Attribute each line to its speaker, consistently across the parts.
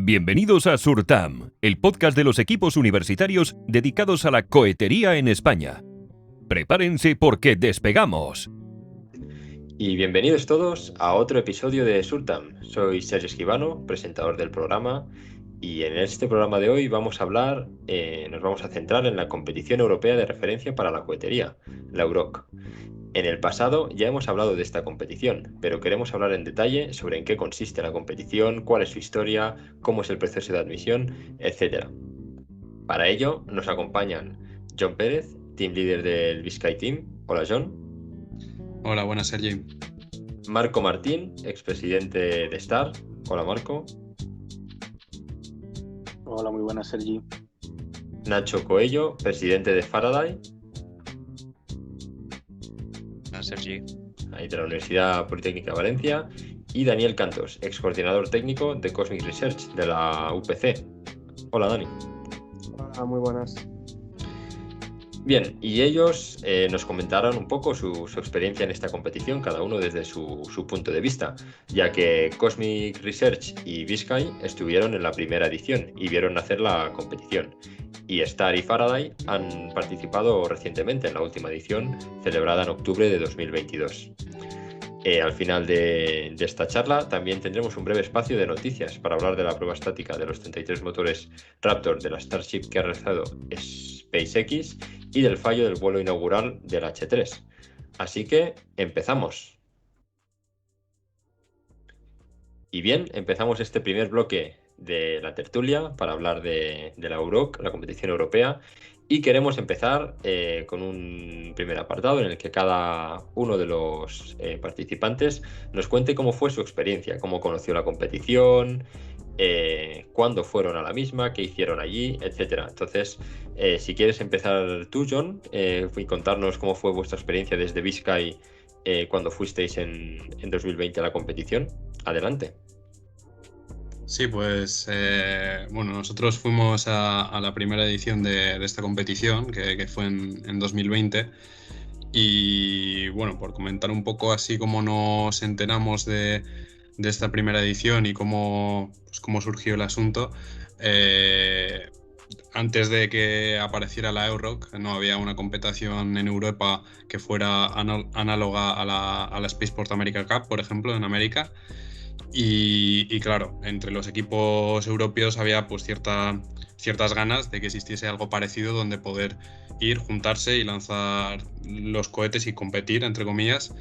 Speaker 1: Bienvenidos a Surtam, el podcast de los equipos universitarios dedicados a la cohetería en España. Prepárense porque despegamos.
Speaker 2: Y bienvenidos todos a otro episodio de Surtam. Soy Sergio Esquivano, presentador del programa, y en este programa de hoy vamos a hablar, nos vamos a centrar en la competición europea de referencia para la cohetería, la EUROC. En el pasado ya hemos hablado de esta competición, pero queremos hablar en detalle sobre en qué consiste la competición, cuál es su historia, cómo es el proceso de admisión, etc. Para ello nos acompañan John Pérez, team leader del Biscay Team. Hola, John.
Speaker 3: Hola, buenas, Sergi.
Speaker 2: Marco Martín, expresidente de Star. Hola, Marco.
Speaker 4: Hola, muy buenas, Sergi.
Speaker 2: Nacho Coello, presidente de Faraday.
Speaker 5: Hola, Sergi.
Speaker 2: Ahí de la Universidad Politécnica de Valencia. Y Daniel Cantos, ex coordinador técnico de Cosmic Research de la UPC. Hola, Dani.
Speaker 6: Hola, muy buenas.
Speaker 2: Bien, y ellos nos comentaron un poco su experiencia en esta competición, cada uno desde su punto de vista, ya que Cosmic Research y Biscay estuvieron en la primera edición y vieron nacer la competición. Y Star y Faraday han participado recientemente en la última edición, celebrada en octubre de 2022. Al final de esta charla también tendremos un breve espacio de noticias para hablar de la prueba estática de los 33 motores Raptor de la Starship que ha realizado SpaceX y del fallo del vuelo inaugural del H3. Así que empezamos. Y bien, empezamos este primer bloque de la tertulia para hablar de la EUROC, la competición europea, y queremos empezar con un primer apartado en el que cada uno de los participantes nos cuente cómo fue su experiencia, cómo conoció la competición, cuándo fueron a la misma, qué hicieron allí, etcétera. Entonces, si quieres empezar tú, John, y contarnos cómo fue vuestra experiencia desde Biscay cuando fuisteis en 2020 a la competición. Adelante.
Speaker 3: Sí, pues bueno, nosotros fuimos a la primera edición de esta competición, que fue en 2020. Y bueno, por comentar un poco así cómo nos enteramos de esta primera edición y cómo surgió el asunto. Antes de que apareciera la EUROC, no había una competición en Europa que fuera análoga a la Spaceport America Cup, por ejemplo, en América. Y claro, entre los equipos europeos había pues ciertas ganas de que existiese algo parecido donde poder ir, juntarse y lanzar los cohetes y competir, entre comillas.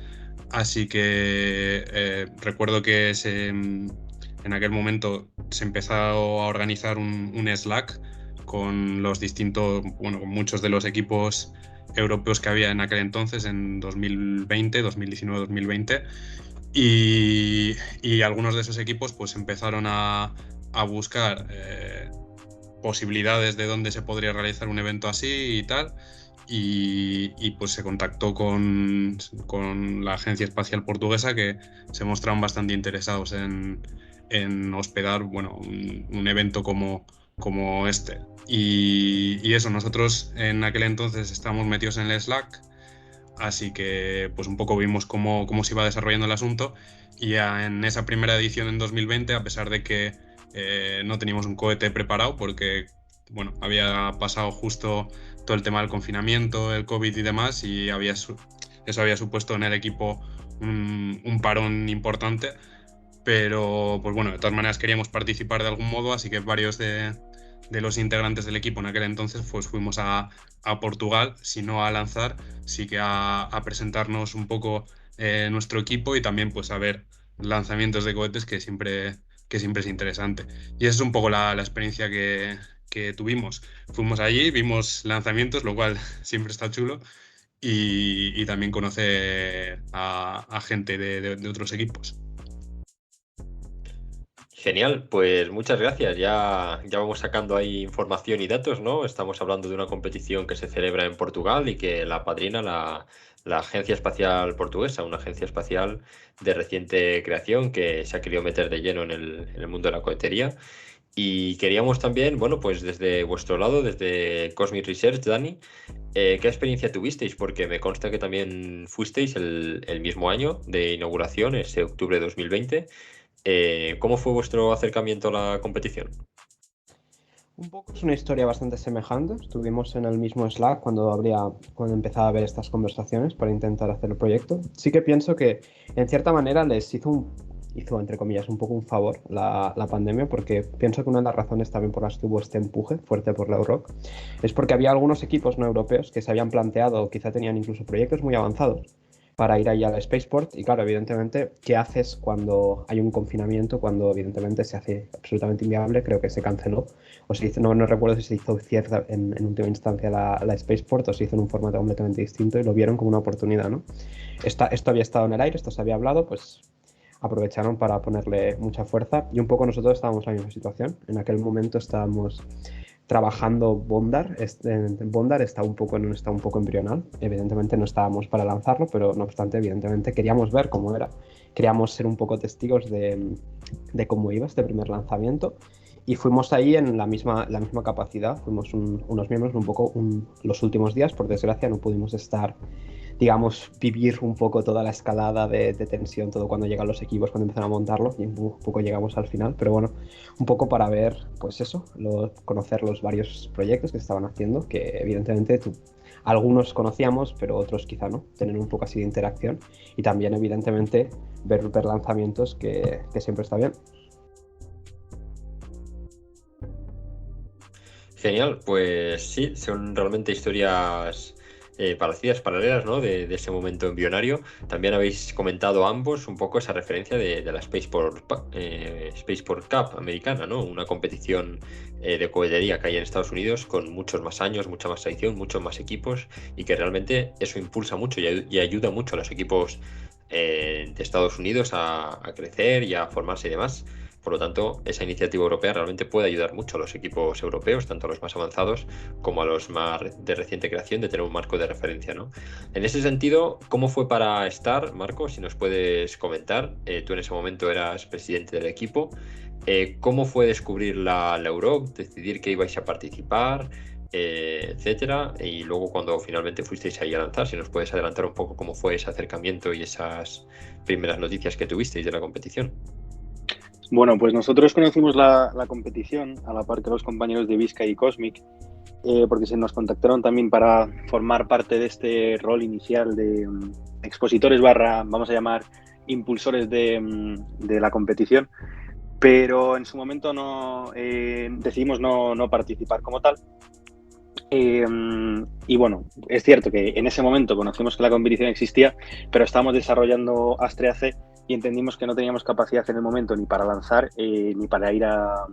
Speaker 3: Así que recuerdo que en aquel momento se empezó a organizar un Slack con los distintos, bueno, con muchos de los equipos europeos que había en aquel entonces, en 2020, 2019, 2020. Y algunos de esos equipos pues empezaron a buscar posibilidades de dónde se podría realizar un evento así y tal. Y pues se contactó con la Agencia Espacial Portuguesa, que se mostraron bastante interesados en hospedar, bueno, un evento como este. Y eso, nosotros en aquel entonces estábamos metidos en el Slack. Así que pues un poco vimos cómo se iba desarrollando el asunto, y en esa primera edición en 2020, a pesar de que no teníamos un cohete preparado porque bueno, había pasado justo todo el tema del confinamiento, el COVID y demás, y eso había supuesto en el equipo un parón importante, pero pues bueno, de todas maneras queríamos participar de algún modo, así que varios de los integrantes del equipo en aquel entonces pues fuimos a Portugal, si no a lanzar, sí que a presentarnos un poco nuestro equipo, y también pues a ver lanzamientos de cohetes, que siempre es interesante. Y esa es un poco la experiencia que tuvimos. Fuimos allí, vimos lanzamientos, lo cual siempre está chulo, y también conocer a gente de otros equipos.
Speaker 2: Genial, pues muchas gracias. Ya vamos sacando ahí información y datos, ¿no? Estamos hablando de una competición que se celebra en Portugal y que la padrina la Agencia Espacial Portuguesa, una agencia espacial de reciente creación que se ha querido meter de lleno en el mundo de la cohetería. Y queríamos también, bueno, pues desde vuestro lado, desde Cosmic Research, Dani, ¿qué experiencia tuvisteis? Porque me consta que también fuisteis el mismo año de inauguración, ese octubre de 2020. ¿Cómo fue vuestro acercamiento a la competición?
Speaker 6: Un poco es una historia bastante semejante. Estuvimos en el mismo Slack cuando empezaba a haber estas conversaciones para intentar hacer el proyecto. Sí que pienso que en cierta manera les hizo entre comillas un poco un favor la pandemia, porque pienso que una de las razones también por las que hubo este empuje fuerte por la Euroc es porque había algunos equipos no europeos que se habían planteado o quizá tenían incluso proyectos muy avanzados para ir ahí al Spaceport. Y claro, evidentemente, ¿qué haces cuando hay un confinamiento? Cuando evidentemente se hace absolutamente inviable. Creo que se canceló, o se hizo, no recuerdo si se hizo cierta en última instancia la Spaceport o se hizo en un formato completamente distinto, y lo vieron como una oportunidad, ¿no? Esto había estado en el aire, esto se había hablado, pues aprovecharon para ponerle mucha fuerza, y un poco nosotros estábamos en la misma situación. En aquel momento estábamos trabajando Bondar. Bondar está un poco embrional. Evidentemente no estábamos para lanzarlo, pero no obstante, evidentemente queríamos ver cómo era. Queríamos ser un poco testigos de cómo iba este primer lanzamiento. Y fuimos ahí en la misma capacidad. Fuimos unos miembros los últimos días. Por desgracia no pudimos estar, digamos, vivir un poco toda la escalada de tensión, todo cuando llegan los equipos, cuando empiezan a montarlo, y un poco llegamos al final. Pero bueno, un poco para ver, pues eso, conocer los varios proyectos que se estaban haciendo, que evidentemente algunos conocíamos, pero otros quizá no, tener un poco así de interacción, y también evidentemente ver lanzamientos, que siempre está bien.
Speaker 2: Genial, pues sí, son realmente historias paralelas, ¿no? De ese momento embrionario. También habéis comentado ambos un poco esa referencia de la Spaceport Cup americana, ¿no? Una competición de cohetería que hay en Estados Unidos con muchos más años, mucha más tradición, muchos más equipos, y que realmente eso impulsa mucho y ayuda mucho a los equipos de Estados Unidos a crecer y a formarse y demás. Por lo tanto, esa iniciativa europea realmente puede ayudar mucho a los equipos europeos, tanto a los más avanzados como a los más de reciente creación, de tener un marco de referencia, ¿no? En ese sentido, ¿cómo fue para Star, Marco? Si nos puedes comentar. Tú en ese momento eras presidente del equipo. ¿Cómo fue descubrir la Europe, decidir que ibais a participar, etcétera? Y luego, cuando finalmente fuisteis ahí a lanzar, si nos puedes adelantar un poco cómo fue ese acercamiento y esas primeras noticias que tuvisteis de la competición.
Speaker 4: Bueno, pues nosotros conocimos la competición a la par que los compañeros de Vizcay y Cosmic, porque se nos contactaron también para formar parte de este rol inicial de expositores / vamos a llamar impulsores de la competición, pero en su momento decidimos no participar como tal. Y bueno, es cierto que en ese momento conocimos que la competición existía, pero estábamos desarrollando Astrea C y entendimos que no teníamos capacidad en el momento ni para lanzar ni para ir a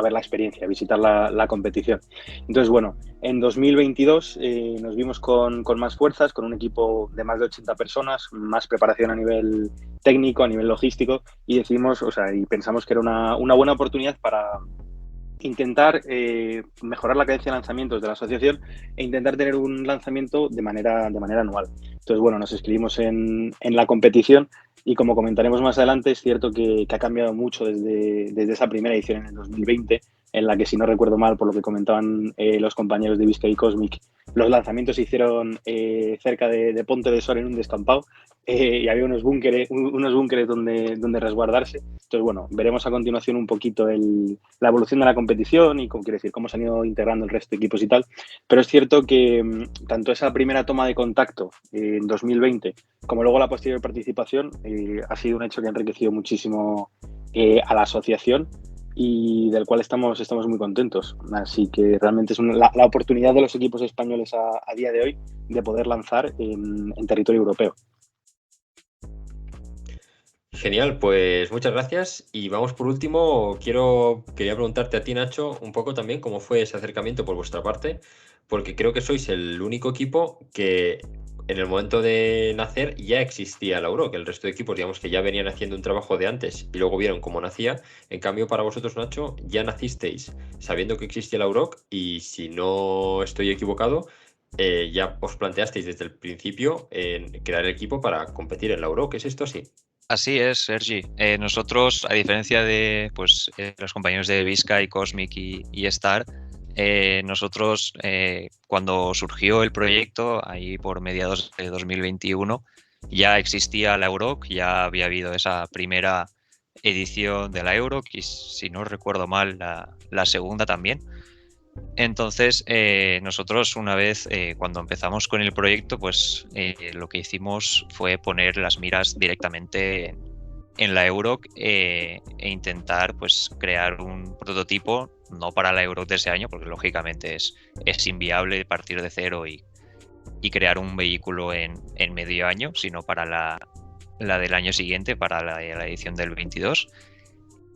Speaker 4: ver la experiencia, a visitar la competición. Entonces, bueno, en 2022 nos vimos con más fuerzas, con un equipo de más de 80 personas, más preparación a nivel técnico, a nivel logístico, y decidimos, y pensamos que era una buena oportunidad para intentar mejorar la cadencia de lanzamientos de la asociación e intentar tener un lanzamiento de manera anual. Entonces, bueno, nos inscribimos en la competición y, como comentaremos más adelante, es cierto que ha cambiado mucho desde esa primera edición en el 2020, en la que, si no recuerdo mal, por lo que comentaban los compañeros de Vizcay y Cosmic, los lanzamientos se hicieron cerca de Ponte de Sol, en un descampado, y había unos búnkeres donde resguardarse. Entonces, bueno, veremos a continuación un poquito la evolución de la competición y cómo se han ido integrando el resto de equipos y tal. Pero es cierto que tanto esa primera toma de contacto en 2020 como luego la posterior participación ha sido un hecho que ha enriquecido muchísimo a la asociación y del cual estamos muy contentos. Así que realmente es la oportunidad de los equipos españoles a día de hoy de poder lanzar en territorio europeo.
Speaker 2: Genial, pues muchas gracias. Y vamos por último, quería preguntarte a ti, Nacho, un poco también cómo fue ese acercamiento por vuestra parte, porque creo que sois el único equipo que en el momento de nacer ya existía la Euro, que el resto de equipos, digamos, que ya venían haciendo un trabajo de antes y luego vieron cómo nacía. En cambio, para vosotros, Nacho, ya nacisteis sabiendo que existía la Euro, y si no estoy equivocado, ya os planteasteis desde el principio en crear el equipo para competir en la Euro. ¿Qué es esto así?
Speaker 5: Así es, Sergi. Nosotros, a diferencia de los compañeros de Vizcay, Cosmic y Star, nosotros, cuando surgió el proyecto, ahí por mediados de 2021, ya existía la Euroc, ya había habido esa primera edición de la Euro, y si no recuerdo mal, la segunda también. Entonces, nosotros una vez, cuando empezamos con el proyecto, pues lo que hicimos fue poner las miras directamente en la Euro e intentar pues crear un prototipo, no para la Euro de ese año, porque lógicamente es inviable partir de cero y crear un vehículo en medio año, sino para la del año siguiente, para la edición del 22.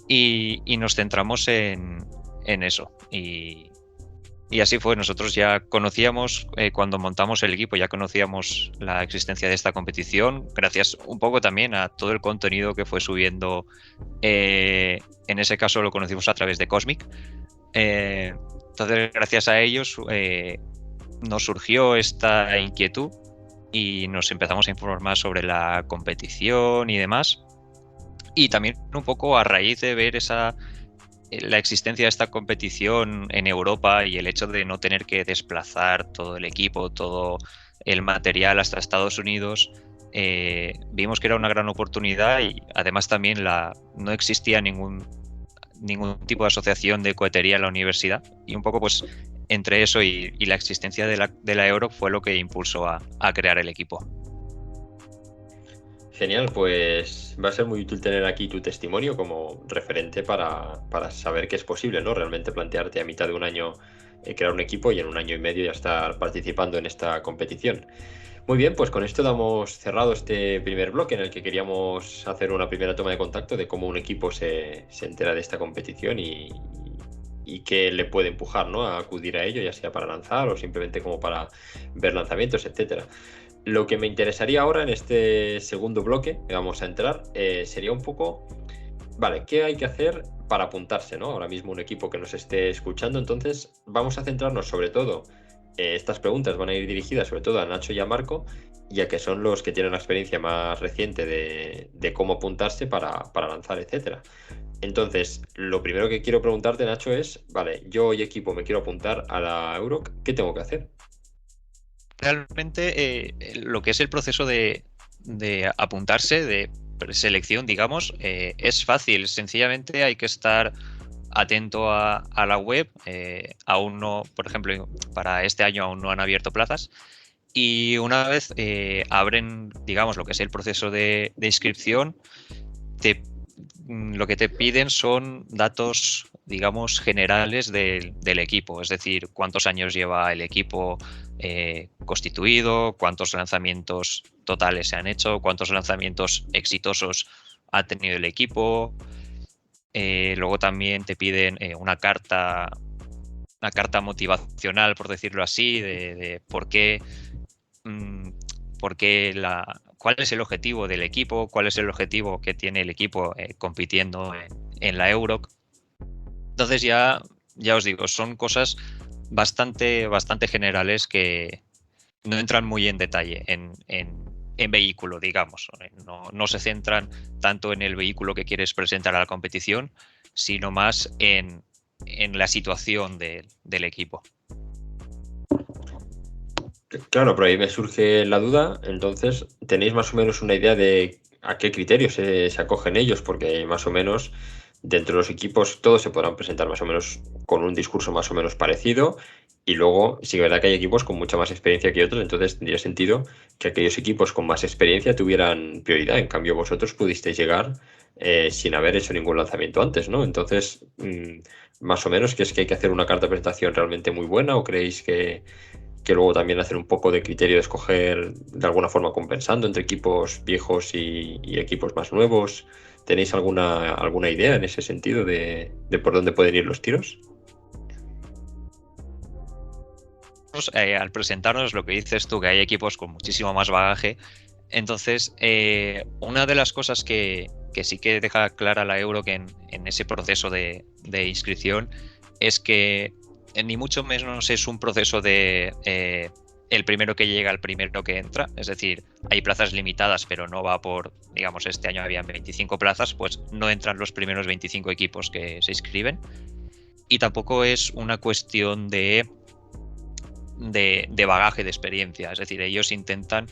Speaker 5: Y nos centramos en eso. Y así fue, nosotros ya conocíamos, cuando montamos el equipo, ya conocíamos la existencia de esta competición, gracias un poco también a todo el contenido que fue subiendo. En ese caso lo conocimos a través de Cosmic. Entonces, gracias a ellos nos surgió esta inquietud y nos empezamos a informar más sobre la competición y demás. Y también un poco a raíz de ver la existencia de esta competición en Europa y el hecho de no tener que desplazar todo el equipo, todo el material hasta Estados Unidos, vimos que era una gran oportunidad y además también no existía ningún tipo de asociación de cohetería en la universidad, y un poco pues entre eso y la existencia de la Euro fue lo que impulsó a crear el equipo.
Speaker 2: Genial, pues va a ser muy útil tener aquí tu testimonio como referente para saber que es posible, ¿no? Realmente plantearte a mitad de un año crear un equipo y en un año y medio ya estar participando en esta competición. Muy bien, pues con esto damos cerrado este primer bloque en el que queríamos hacer una primera toma de contacto de cómo un equipo se entera de esta competición y qué le puede empujar, ¿no?, a acudir a ello, ya sea para lanzar o simplemente como para ver lanzamientos, etcétera. Lo que me interesaría ahora en este segundo bloque que vamos a entrar sería un poco, vale, ¿qué hay que hacer para apuntarse, ¿no? Ahora mismo un equipo que nos esté escuchando, entonces vamos a centrarnos sobre todo, estas preguntas van a ir dirigidas sobre todo a Nacho y a Marco, ya que son los que tienen la experiencia más reciente de cómo apuntarse para lanzar, etcétera. Entonces, lo primero que quiero preguntarte, Nacho, es, vale, yo y equipo me quiero apuntar a la Euro, ¿qué tengo que hacer?
Speaker 5: Realmente lo que es el proceso de apuntarse, de selección, digamos, es fácil. Sencillamente hay que estar atento a la web. Aún no, por ejemplo, para este año aún no han abierto plazas. Y una vez abren, digamos, lo que es el proceso de inscripción, lo que te piden son datos, digamos, generales del equipo. Es decir, cuántos años lleva el equipo constituido, cuántos lanzamientos totales se han hecho, cuántos lanzamientos exitosos ha tenido el equipo. Luego también te piden una carta motivacional, por decirlo así, de por qué, cuál es el objetivo del equipo, cuál es el objetivo que tiene el equipo compitiendo en la Euro. Entonces ya os digo, son cosas bastante generales que no entran muy en detalle en vehículo, digamos. No se centran tanto en el vehículo que quieres presentar a la competición, sino más en la situación del equipo.
Speaker 2: Claro, pero ahí me surge la duda. Entonces, ¿tenéis más o menos una idea de a qué criterios se acogen ellos? Porque más o menos dentro de los equipos todos se podrán presentar más o menos con un discurso más o menos parecido, y luego sí que es verdad que hay equipos con mucha más experiencia que otros, entonces tendría sentido que aquellos equipos con más experiencia tuvieran prioridad. En cambio, vosotros pudisteis llegar sin haber hecho ningún lanzamiento antes, ¿no? Entonces, más o menos, ¿que es que hay que hacer una carta de presentación realmente muy buena, o creéis que luego también hacer un poco de criterio de escoger de alguna forma compensando entre equipos viejos y equipos más nuevos? ¿Tenéis alguna idea en ese sentido de por dónde pueden ir los tiros?
Speaker 5: Al presentarnos, lo que dices tú, que hay equipos con muchísimo más bagaje. Entonces, una de las cosas que sí que deja clara la Euro que en ese proceso de inscripción es que ni mucho menos es un proceso de el primero que llega, el primero que entra. Es decir, hay plazas limitadas, pero no va por, digamos, este año habían 25 plazas, pues no entran los primeros 25 equipos que se inscriben. Y tampoco es una cuestión de bagaje de experiencia. Es decir, ellos intentan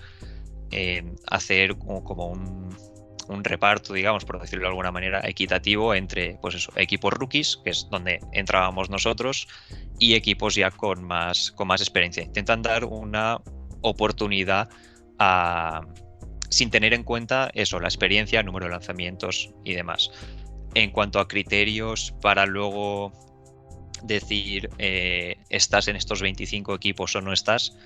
Speaker 5: hacer como un reparto, digamos, por decirlo de alguna manera, equitativo entre, pues eso, equipos rookies, que es donde entrábamos nosotros, y equipos ya con más experiencia. Intentan dar una oportunidad sin tener en cuenta eso, la experiencia, el número de lanzamientos y demás. En cuanto a criterios para luego decir estás en estos 25 equipos o no estás,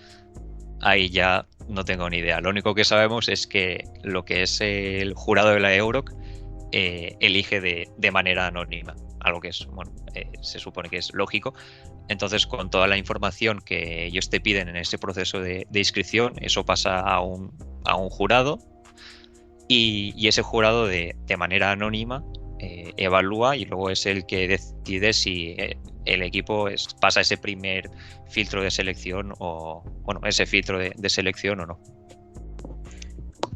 Speaker 5: ahí ya no tengo ni idea. Lo único que sabemos es que lo que es el jurado de la EUROC elige de manera anónima, algo que es, bueno, se supone que es lógico. Entonces, con toda la información que ellos te piden en ese proceso de inscripción, eso pasa a un jurado y ese jurado de manera anónima evalúa y luego es el que decide si el equipo pasa ese primer filtro de selección o, bueno, ese filtro de selección o no.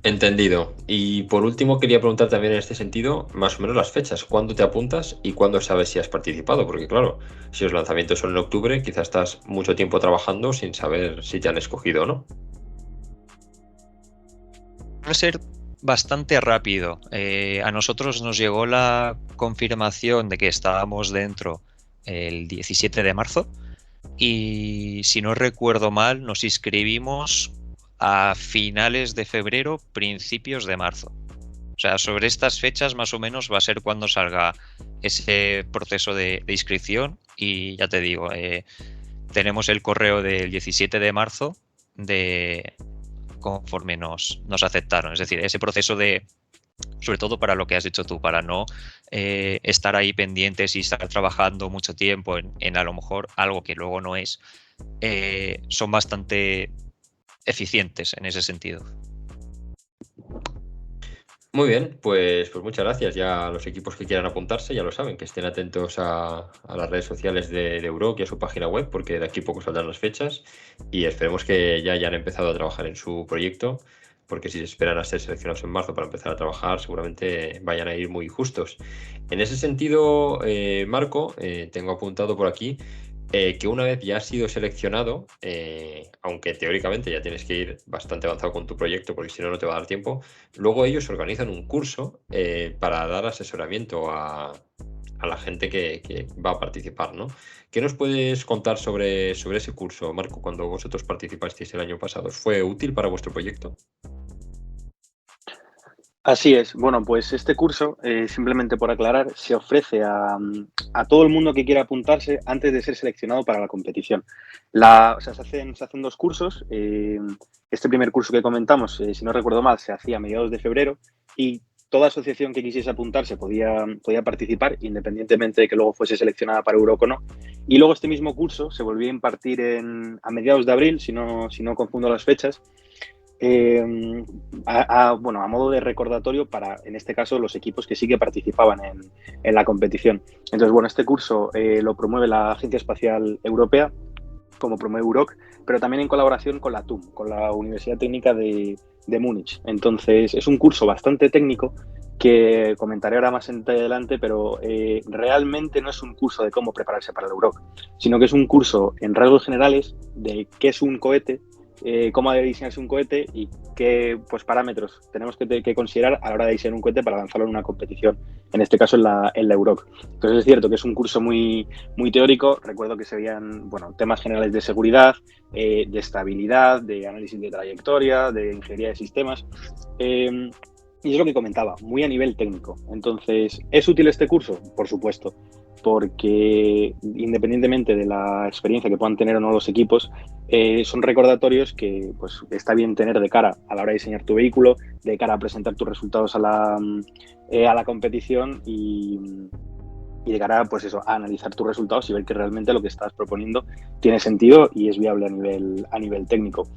Speaker 2: Entendido. Y por último quería preguntar también en este sentido, más o menos las fechas. ¿Cuándo te apuntas y cuándo sabes si has participado? Porque claro, si los lanzamientos son en octubre, quizás estás mucho tiempo trabajando sin saber si te han escogido o no.
Speaker 5: Va a ser bastante rápido. A nosotros nos llegó la confirmación de que estábamos dentro el 17 de marzo y si no recuerdo mal nos inscribimos a finales de febrero, principios de marzo. O sea, sobre estas fechas más o menos va a ser cuando salga ese proceso de inscripción y ya te digo, tenemos el correo del 17 de marzo conforme nos aceptaron. Es decir, ese proceso sobre todo para lo que has dicho tú, para no estar ahí pendientes y estar trabajando mucho tiempo en a lo mejor algo que luego no es, son bastante eficientes en ese sentido.
Speaker 2: Muy bien, pues muchas gracias. Ya los equipos que quieran apuntarse ya lo saben, que estén atentos a las redes sociales de EUROC y a su página web, porque de aquí poco saldrán las fechas y esperemos que ya hayan empezado a trabajar en su proyecto, porque si se esperan a ser seleccionados en marzo para empezar a trabajar, seguramente vayan a ir muy justos. En ese sentido, Marco, tengo apuntado por aquí que una vez ya has sido seleccionado, aunque teóricamente ya tienes que ir bastante avanzado con tu proyecto porque si no, no te va a dar tiempo, luego ellos organizan un curso para dar asesoramiento a la gente que va a participar, ¿no? ¿Qué nos puedes contar sobre ese curso, Marco, cuando vosotros participasteis el año pasado? ¿Fue útil para vuestro proyecto?
Speaker 4: Así es. Bueno, pues este curso, simplemente por aclarar, se ofrece a todo el mundo que quiera apuntarse antes de ser seleccionado para la competición. O sea, se hacen dos cursos. Este primer curso que comentamos, si no recuerdo mal, se hacía a mediados de febrero y toda asociación que quisiese apuntarse podía participar, independientemente de que luego fuese seleccionada para EUROC o no. Y luego este mismo curso se volvió a impartir a mediados de abril, si no confundo las fechas, a modo de recordatorio para, en este caso, los equipos que sí que participaban en la competición. Entonces, bueno, este curso lo promueve la Agencia Espacial Europea, como promueve EUROC, pero también en colaboración con la TUM, con la Universidad Técnica de Múnich. Entonces, es un curso bastante técnico que comentaré ahora más adelante, pero realmente no es un curso de cómo prepararse para el EUROC, sino que es un curso en rasgos generales de qué es un cohete, cómo debe diseñarse un cohete y qué parámetros tenemos que considerar a la hora de diseñar un cohete para lanzarlo en una competición, en este caso en la EUROC. Entonces es cierto que es un curso muy, muy teórico. Recuerdo que se veían temas generales de seguridad, de estabilidad, de análisis de trayectoria, de ingeniería de sistemas. Y es lo que comentaba, muy a nivel técnico. Entonces, ¿es útil este curso? Por supuesto, porque independientemente de la experiencia que puedan tener o no los equipos, son recordatorios que está bien tener de cara a la hora de diseñar tu vehículo, de cara a presentar tus resultados a la competición y de cara a analizar tus resultados y ver que realmente lo que estás proponiendo tiene sentido y es viable a nivel técnico.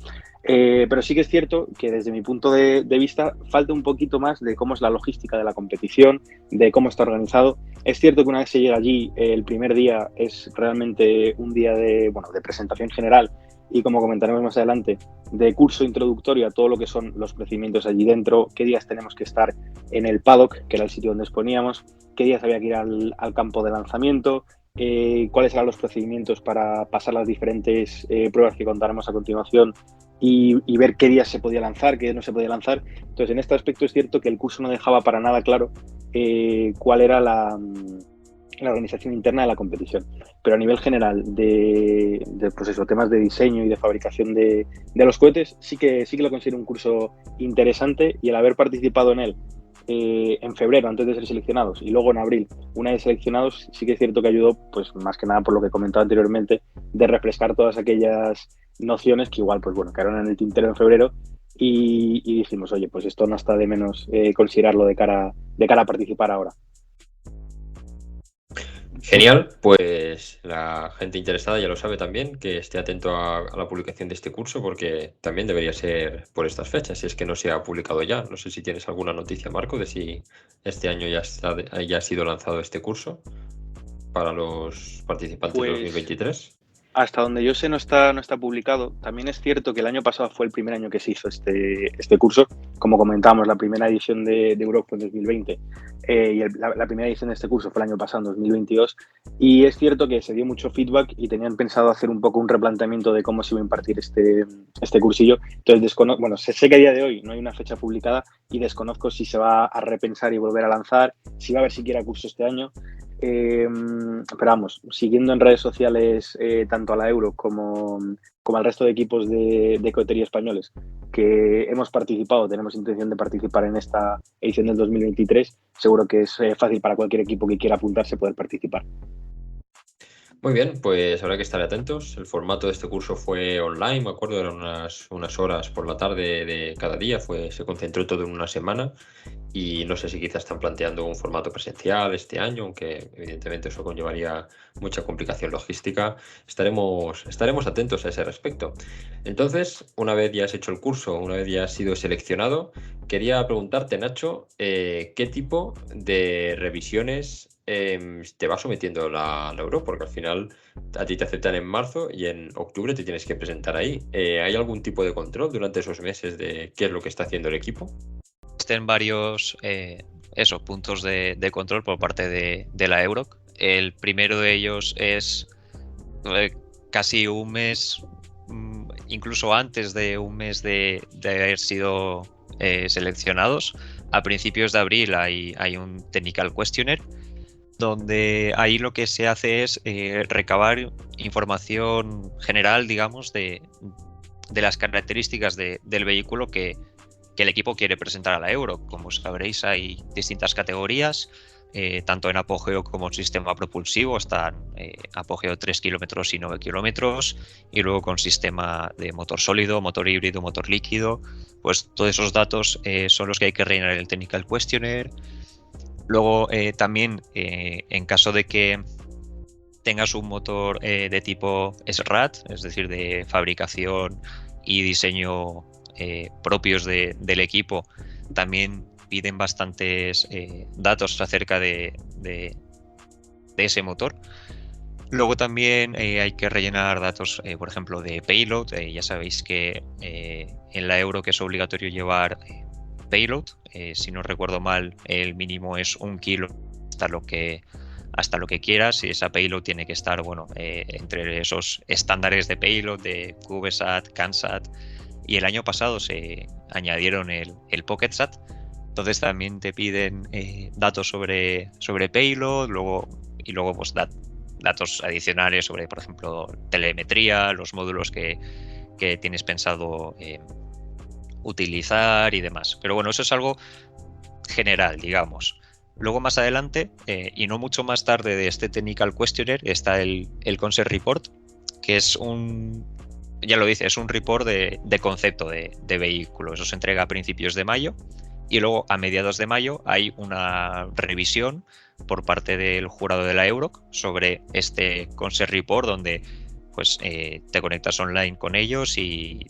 Speaker 4: Pero sí que es cierto que desde mi punto de vista falta un poquito más de cómo es la logística de la competición, de cómo está organizado. Es cierto que una vez se llega allí, el primer día es realmente un día de presentación general y, como comentaremos más adelante, de curso introductorio a todo lo que son los procedimientos allí dentro, qué días tenemos que estar en el paddock, que era el sitio donde exponíamos, qué días había que ir al campo de lanzamiento, cuáles eran los procedimientos para pasar las diferentes pruebas que contaremos a continuación y ver qué días se podía lanzar, qué días no se podía lanzar. Entonces, en este aspecto es cierto que el curso no dejaba para nada claro cuál era la organización interna de la competición. Pero a nivel general de pues eso, temas de diseño y de fabricación de los cohetes, sí que lo considero un curso interesante, y el haber participado en él en febrero antes de ser seleccionados y luego en abril una vez seleccionados, sí que es cierto que ayudó, pues más que nada por lo que he comentado anteriormente, de refrescar todas aquellas nociones que igual pues bueno, quedaron en el tintero en febrero, y dijimos, oye, pues esto no está de menos considerarlo de cara a participar ahora.
Speaker 2: Genial, pues la gente interesada ya lo sabe también, que esté atento a la publicación de este curso, porque también debería ser por estas fechas, si es que no se ha publicado ya. No sé si tienes alguna noticia, Marco, de si este año ya ha sido lanzado este curso para los participantes de 2023.
Speaker 4: Hasta donde yo sé no está publicado. También es cierto que el año pasado fue el primer año que se hizo este curso. Como comentábamos, la primera edición de Europe fue en 2020 y la primera edición de este curso fue el año pasado, en 2022. Y es cierto que se dio mucho feedback y tenían pensado hacer un poco un replanteamiento de cómo se iba a impartir este cursillo. Entonces, sé que a día de hoy no hay una fecha publicada y desconozco si se va a repensar y volver a lanzar, si va a haber siquiera curso este año. Pero vamos, siguiendo en redes sociales tanto a la Euro como al resto de equipos de cohetería españoles que hemos participado, tenemos intención de participar en esta edición del 2023, seguro que es fácil para cualquier equipo que quiera apuntarse poder participar.
Speaker 2: Muy bien, pues habrá que estar atentos. El formato de este curso fue online, me acuerdo, eran unas horas por la tarde de cada día, se concentró todo en una semana, y no sé si quizás están planteando un formato presencial este año, aunque evidentemente eso conllevaría mucha complicación logística. Estaremos atentos a ese respecto. Entonces, una vez ya has hecho el curso, una vez ya has sido seleccionado, quería preguntarte, Nacho, ¿qué tipo de revisiones te va sometiendo la Euro? Porque al final a ti te aceptan en marzo y en octubre te tienes que presentar ahí. ¿Hay algún tipo de control durante esos meses de qué es lo que está haciendo el equipo?
Speaker 5: Existen varios puntos de control por parte de la Euro. El primero de ellos es casi un mes, incluso antes de un mes de haber sido seleccionados. A principios de abril hay un Technical Questionnaire, donde ahí lo que se hace es recabar información general, digamos, de las características del vehículo que el equipo quiere presentar a la Euro. Como sabréis, hay distintas categorías, tanto en apogeo como en sistema propulsivo. Están apogeo 3 kilómetros y 9 kilómetros, y luego con sistema de motor sólido, motor híbrido, motor líquido. Pues todos esos datos son los que hay que rellenar en el Technical Questionnaire. Luego también en caso de que tengas un motor de tipo SRAT, es decir, de fabricación y diseño propios del equipo, también piden bastantes datos acerca de ese motor. Luego también hay que rellenar datos, por ejemplo, de payload. Ya sabéis que en la Euro que es obligatorio llevar payload. Si no recuerdo mal, el mínimo es 1 kilo hasta lo que quieras, y esa payload tiene que estar entre esos estándares de payload de CubeSat, CanSat, y el año pasado se añadieron el PocketSat. Entonces también te piden datos sobre payload, luego pues datos adicionales sobre, por ejemplo, telemetría, los módulos que tienes pensado utilizar y demás. Pero bueno, eso es algo general, digamos. Luego más adelante, y no mucho más tarde de este Technical Questionnaire, está el Concept Report, que es ya lo dice, es un report de concepto de vehículo. Eso se entrega a principios de mayo, y luego a mediados de mayo hay una revisión por parte del jurado de la Euro sobre este Concept Report, donde pues te conectas online con ellos y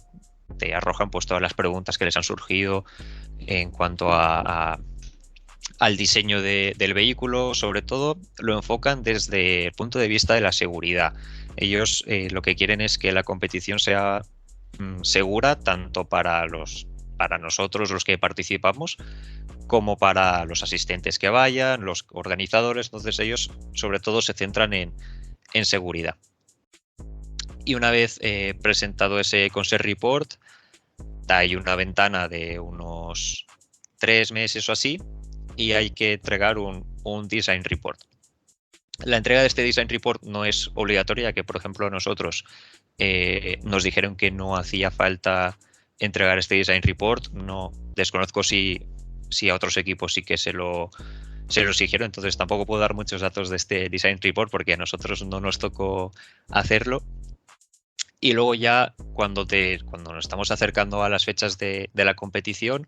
Speaker 5: te arrojan pues todas las preguntas que les han surgido en cuanto al diseño del vehículo. Sobre todo lo enfocan desde el punto de vista de la seguridad. Ellos lo que quieren es que la competición sea segura tanto para nosotros los que participamos como para los asistentes que vayan, los organizadores. Entonces ellos sobre todo se centran en seguridad. Y una vez presentado ese Concept Report, hay una ventana de unos 3 meses o así y hay que entregar un design report. La entrega de este design report no es obligatoria, ya que, por ejemplo, nosotros nos dijeron que no hacía falta entregar este design report. No desconozco si a otros equipos sí que se lo exigieron, entonces tampoco puedo dar muchos datos de este design report porque a nosotros no nos tocó hacerlo. Y luego ya cuando nos estamos acercando a las fechas de la competición,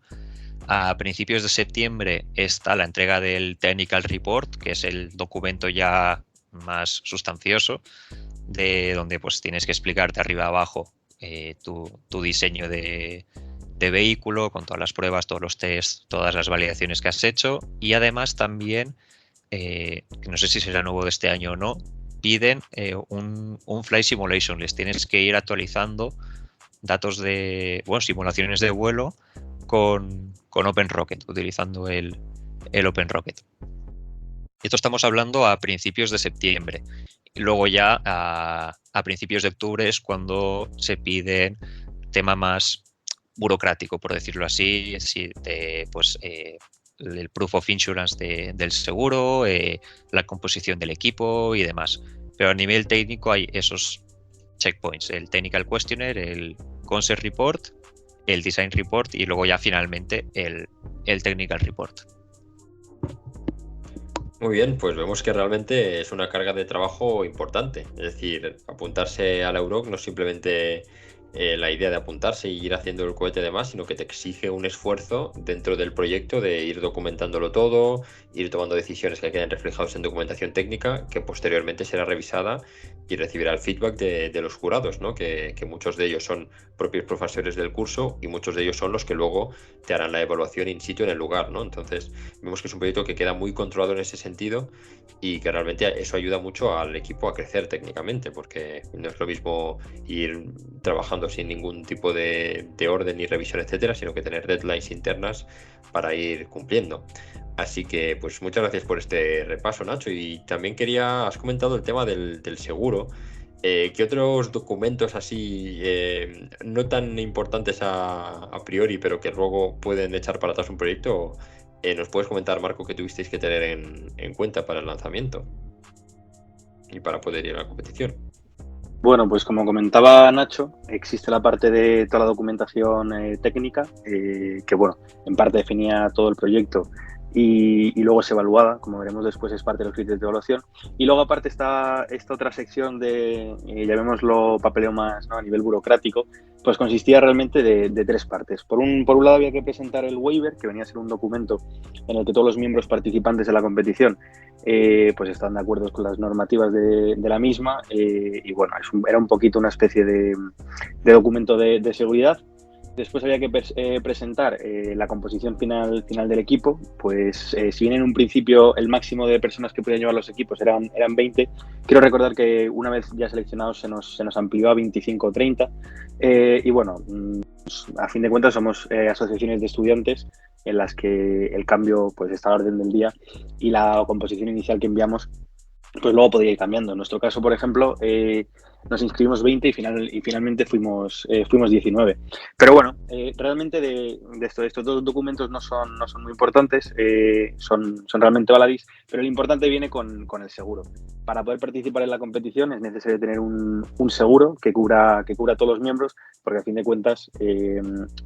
Speaker 5: a principios de septiembre está la entrega del Technical Report, que es el documento ya más sustancioso, de donde pues tienes que explicarte arriba abajo tu diseño de vehículo, con todas las pruebas, todos los tests, todas las validaciones que has hecho. Y además también, que no sé si será nuevo de este año o no, piden un Flight Simulation. Les tienes que ir actualizando datos de, simulaciones de vuelo con OpenRocket, utilizando el OpenRocket. Esto estamos hablando a principios de septiembre. Y luego ya a principios de octubre es cuando se piden tema más burocrático, por decirlo así, el proof of insurance del seguro, la composición del equipo y demás. Pero a nivel técnico hay esos checkpoints, el Technical Questionnaire, el Concept Report, el Design Report y luego ya finalmente el Technical Report.
Speaker 2: Muy bien, pues vemos que realmente es una carga de trabajo importante. Es decir, apuntarse a la EUROC no es simplemente la idea de apuntarse y ir haciendo el cohete de más, sino que te exige un esfuerzo dentro del proyecto de ir documentándolo todo, ir tomando decisiones que queden reflejadas en documentación técnica, que posteriormente será revisada y recibirá el feedback de los jurados, ¿no? Que muchos de ellos son propios profesores del curso y muchos de ellos son los que luego te harán la evaluación in situ en el lugar, ¿no? Entonces vemos que es un proyecto que queda muy controlado en ese sentido y que realmente eso ayuda mucho al equipo a crecer técnicamente, porque no es lo mismo ir trabajando sin ningún tipo de orden ni revisión, etcétera, sino que tener deadlines internas para ir cumpliendo. Así que pues muchas gracias por este repaso, Nacho, y también has comentado el tema del seguro. ¿Qué otros documentos así no tan importantes a priori, pero que luego pueden echar para atrás un proyecto, nos puedes comentar, Marco, que tuvisteis que tener en cuenta para el lanzamiento y para poder ir a la competición?
Speaker 4: Bueno, pues como comentaba Nacho, existe la parte de toda la documentación técnica, que bueno, en parte definía todo el proyecto y luego se evaluaba, como veremos después, es parte de los criterios de evaluación. Y luego aparte está esta otra sección de, llamémoslo papeleo más, ¿no?, a nivel burocrático, pues consistía realmente de 3 partes. Por un lado había que presentar el waiver, que venía a ser un documento en el que todos los miembros participantes de la competición pues están de acuerdo con las normativas de la misma, y bueno, era un poquito una especie de documento de seguridad. Después había que presentar la composición final del equipo. Pues si bien en un principio el máximo de personas que podían llevar los equipos eran 20, quiero recordar que una vez ya seleccionados se nos amplió a 25 o 30. Y bueno, a fin de cuentas somos asociaciones de estudiantes en las que el cambio pues está a orden del día y la composición inicial que enviamos pues luego podría ir cambiando. En nuestro caso, por ejemplo, nos inscribimos 20 y finalmente fuimos 19. Pero bueno, realmente de estos 2 documentos no son muy importantes, son realmente baladís, pero lo importante viene con el seguro. Para poder participar en la competición es necesario tener un seguro que cubra a todos los miembros, porque a fin de cuentas,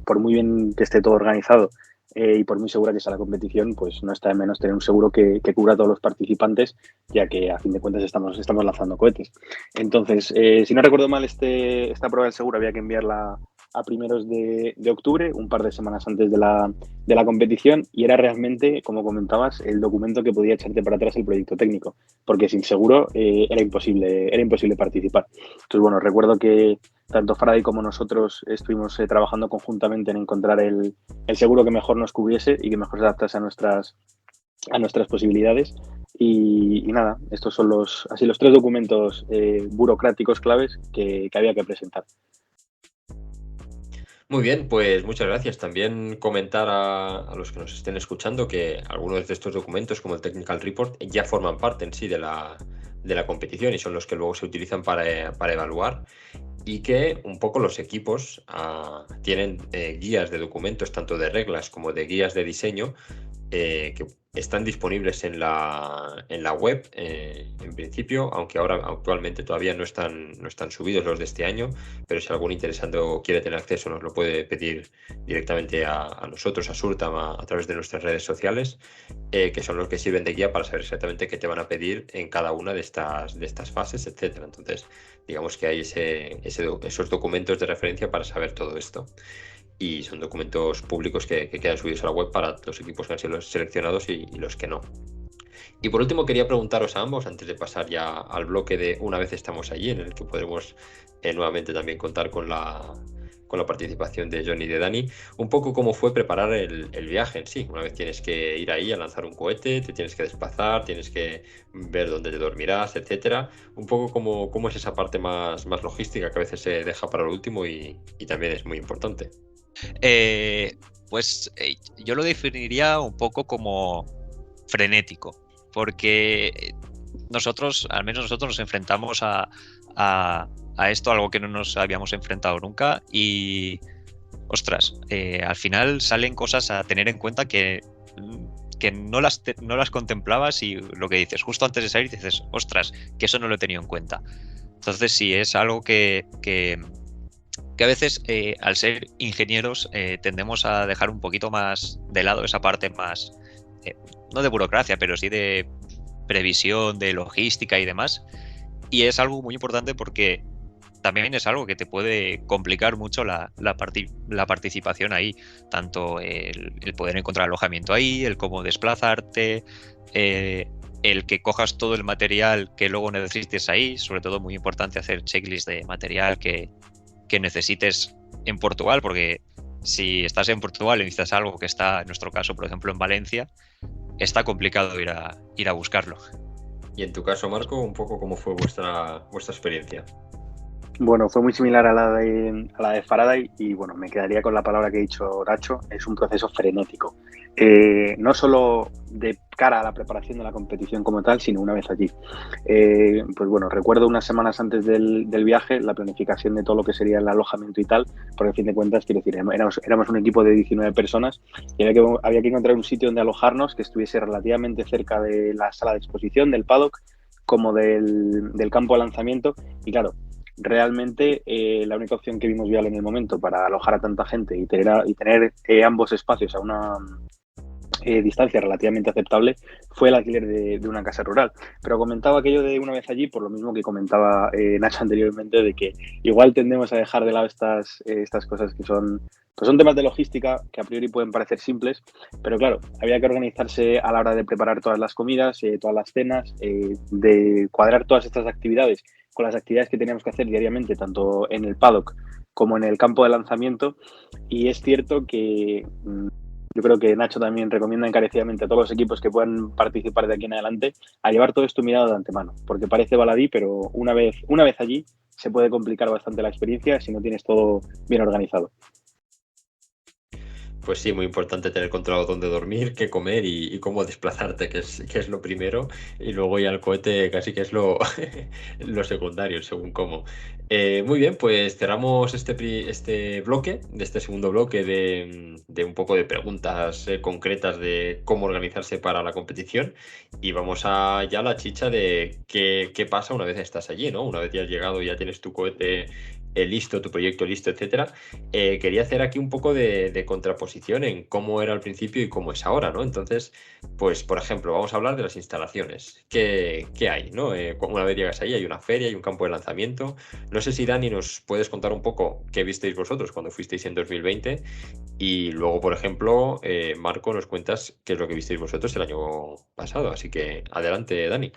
Speaker 4: por muy bien que esté todo organizado, y por muy segura que sea la competición, pues no está de menos tener un seguro que cubra a todos los participantes, ya que a fin de cuentas estamos lanzando cohetes. Entonces, si no recuerdo mal, esta prueba del seguro había que enviarla a primeros de octubre, un par de semanas antes de la competición, y era realmente, como comentabas, el documento que podía echarte para atrás el proyecto técnico, porque sin seguro era imposible participar. Entonces, bueno, recuerdo que tanto Faraday como nosotros estuvimos trabajando conjuntamente en encontrar el seguro que mejor nos cubriese y que mejor se adaptase a nuestras posibilidades. Y nada, estos son los 3 documentos burocráticos claves que había que presentar.
Speaker 2: Muy bien, pues muchas gracias. También comentar a los que nos estén escuchando que algunos de estos documentos, como el Technical Report, ya forman parte en sí de la competición y son los que luego se utilizan para evaluar. y que un poco los equipos tienen guías de documentos, tanto de reglas como de guías de diseño, que están disponibles en la web, en principio, aunque actualmente todavía no están subidos los de este año, pero si algún interesado quiere tener acceso nos lo puede pedir directamente a nosotros, a Surtam, a través de nuestras redes sociales, que son los que sirven de guía para saber exactamente qué te van a pedir en cada una de estas fases, etcétera. Entonces, digamos que hay esos documentos de referencia para saber todo esto. Y son documentos públicos que quedan subidos a la web para los equipos que han sido seleccionados y los que no. Y por último quería preguntaros a ambos, antes de pasar ya al bloque de una vez estamos allí, en el que podremos nuevamente también contar con la participación de John y de Dani, un poco cómo fue preparar el viaje en sí. Una vez tienes que ir ahí a lanzar un cohete, te tienes que desplazar, tienes que ver dónde te dormirás, etcétera. Un poco cómo es esa parte más logística que a veces se deja para lo último y también es muy importante.
Speaker 5: Yo lo definiría un poco como frenético, porque al menos nosotros nos enfrentamos a esto, algo que no nos habíamos enfrentado nunca, y ostras, al final salen cosas a tener en cuenta que no las contemplabas, y lo que dices justo antes de salir dices, ostras, que eso no lo he tenido en cuenta. Entonces sí, es algo que a veces, al ser ingenieros, tendemos a dejar un poquito más de lado esa parte más, no de burocracia, pero sí de previsión, de logística y demás. Y es algo muy importante porque también es algo que te puede complicar mucho la participación ahí. Tanto el poder encontrar alojamiento ahí, el cómo desplazarte, el que cojas todo el material que luego necesites ahí. Sobre todo muy importante hacer checklist de material que necesites en Portugal, porque si estás en Portugal y necesitas algo que está, en nuestro caso, por ejemplo, en Valencia, está complicado ir a buscarlo.
Speaker 2: Y en tu caso, Marco, un poco cómo fue vuestra experiencia.
Speaker 4: Bueno, fue muy similar a la de Faraday y bueno, me quedaría con la palabra que ha dicho Nacho, es un proceso frenético. No solo de cara a la preparación de la competición como tal, sino una vez allí. Pues bueno, recuerdo unas semanas antes del viaje la planificación de todo lo que sería el alojamiento y tal, porque a fin de cuentas, quiero decir, éramos un equipo de 19 personas y había que encontrar un sitio donde alojarnos que estuviese relativamente cerca de la sala de exposición, del paddock, como del campo de lanzamiento. Y claro, realmente la única opción que vimos viable en el momento para alojar a tanta gente y tener ambos espacios a una distancia relativamente aceptable fue el alquiler de una casa rural. Pero comentaba aquello de una vez allí por lo mismo que comentaba Nacho anteriormente, de que igual tendemos a dejar de lado estas cosas que son temas de logística que a priori pueden parecer simples, pero claro, había que organizarse a la hora de preparar todas las comidas, todas las cenas, de cuadrar todas estas actividades con las actividades que teníamos que hacer diariamente, tanto en el paddock como en el campo de lanzamiento. Y es cierto que yo creo que Nacho también recomienda encarecidamente a todos los equipos que puedan participar de aquí en adelante a llevar todo esto mirado de antemano, porque parece baladí, pero una vez allí se puede complicar bastante la experiencia si no tienes todo bien organizado.
Speaker 2: Pues sí, muy importante tener controlado dónde dormir, qué comer y cómo desplazarte, que es lo primero, y luego ya el cohete casi que es lo secundario, según cómo. Muy bien, pues cerramos este bloque, de este segundo bloque de un poco de preguntas concretas de cómo organizarse para la competición, y vamos ya a la chicha de qué pasa una vez estás allí, ¿no? Una vez ya has llegado, ya tienes tu cohete listo, tu proyecto listo, etcétera. Quería hacer aquí un poco de contraposición en cómo era al principio y cómo es ahora, ¿no? Entonces, pues, por ejemplo, vamos a hablar de las instalaciones. ¿Qué hay, no? Una vez llegas ahí, hay una feria, hay un campo de lanzamiento. No sé si, Dani, nos puedes contar un poco qué visteis vosotros cuando fuisteis en 2020 y luego, por ejemplo, Marco, nos cuentas qué es lo que visteis vosotros el año pasado. Así que, adelante, Dani.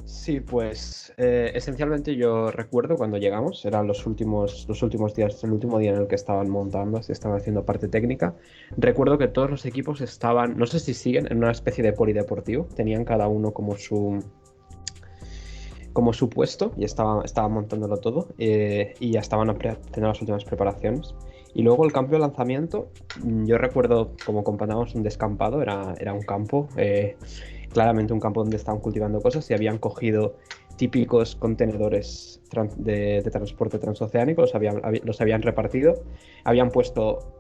Speaker 6: Sí, pues esencialmente yo recuerdo cuando llegamos, eran los últimos días, el último día en el que estaban montando, se estaban haciendo parte técnica. Recuerdo que todos los equipos estaban, no sé si siguen, en una especie de polideportivo, tenían cada uno como su puesto y estaban montándolo todo y ya estaban haciendo las últimas preparaciones. Y luego el campo de lanzamiento, yo recuerdo como comparábamos un descampado, era un campo, claramente un campo donde estaban cultivando cosas y habían cogido típicos contenedores de transporte transoceánico, los habían repartido, habían puesto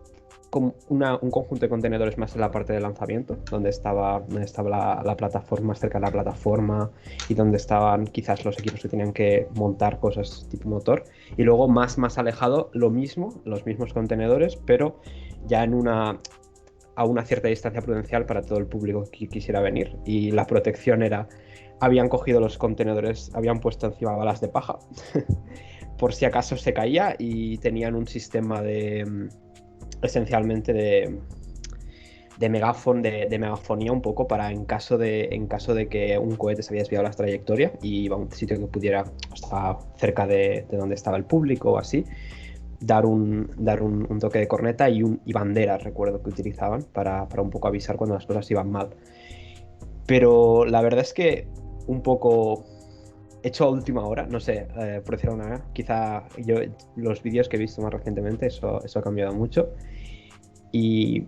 Speaker 6: un conjunto de contenedores más en la parte de lanzamiento, donde estaba la plataforma, más cerca de la plataforma, y donde estaban quizás los equipos que tenían que montar cosas tipo motor, y luego más alejado lo mismo, los mismos contenedores, pero ya a una cierta distancia prudencial para todo el público que quisiera venir. Y la protección era, habían cogido los contenedores, habían puesto encima balas de paja por si acaso se caía, y tenían un sistema esencialmente de megafonía un poco para en caso de que un cohete se había desviado la trayectoria y iba a un sitio que pudiera estar cerca de donde estaba el público o así, dar un toque de corneta y banderas, recuerdo que utilizaban para un poco avisar cuando las cosas iban mal. Pero la verdad es que un poco hecho a última hora, no sé, por decirlo una manera, quizá los vídeos que he visto más recientemente, eso ha cambiado mucho. Y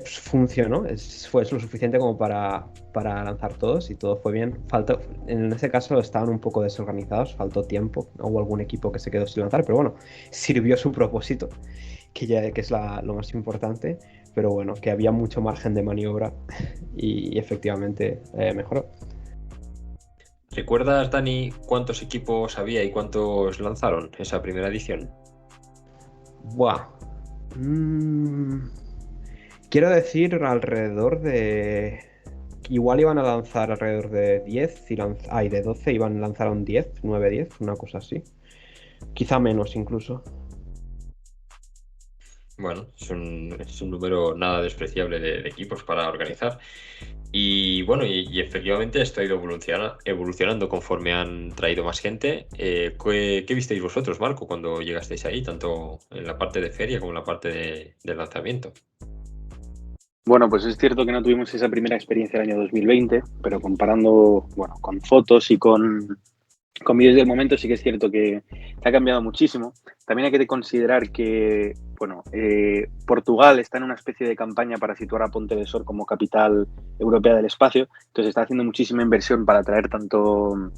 Speaker 6: funcionó, fue lo suficiente como para lanzar todos y todo fue bien. En ese caso estaban un poco desorganizados, faltó tiempo, hubo algún equipo que se quedó sin lanzar, pero bueno, sirvió su propósito, que es lo más importante, pero bueno, que había mucho margen de maniobra y efectivamente mejoró.
Speaker 2: ¿Recuerdas, Dani, cuántos equipos había y cuántos lanzaron esa primera edición?
Speaker 6: Buah. Quiero decir alrededor de... Igual iban a lanzar alrededor de 10 y de 12 iban a lanzar un 10, 9, 10, una cosa así. Quizá menos incluso.
Speaker 2: Bueno, es un número nada despreciable de equipos para organizar. Y bueno, y efectivamente esto ha ido evolucionando conforme han traído más gente. ¿Qué visteis vosotros, Marco, cuando llegasteis ahí, tanto en la parte de feria como en la parte de lanzamiento?
Speaker 4: Bueno, pues es cierto que no tuvimos esa primera experiencia el año 2020, pero comparando, bueno, con fotos y con vídeos del momento, sí que es cierto que ha cambiado muchísimo. También hay que considerar que, bueno, Portugal está en una especie de campaña para situar a Ponte de Sor como capital europea del espacio, entonces está haciendo muchísima inversión para atraer tanto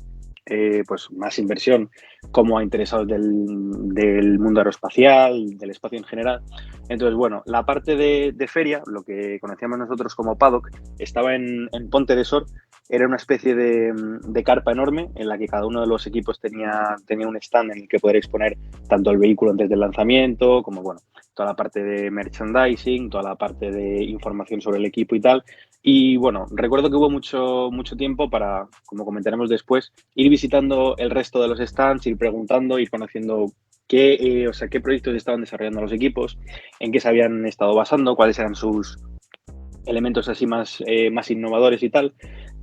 Speaker 4: pues más inversión como a interesados del mundo aeroespacial, del espacio en general. Entonces, bueno, la parte de feria, lo que conocíamos nosotros como paddock, estaba en Ponte de Sor. Era una especie de carpa enorme en la que cada uno de los equipos tenía un stand en el que poder exponer tanto el vehículo antes del lanzamiento como, bueno, toda la parte de merchandising, toda la parte de información sobre el equipo y tal. Y bueno, recuerdo que hubo mucho tiempo para, como comentaremos después, ir visitando el resto de los stands, ir preguntando, ir conociendo qué proyectos estaban desarrollando los equipos, en qué se habían estado basando, cuáles eran sus elementos así más innovadores y tal.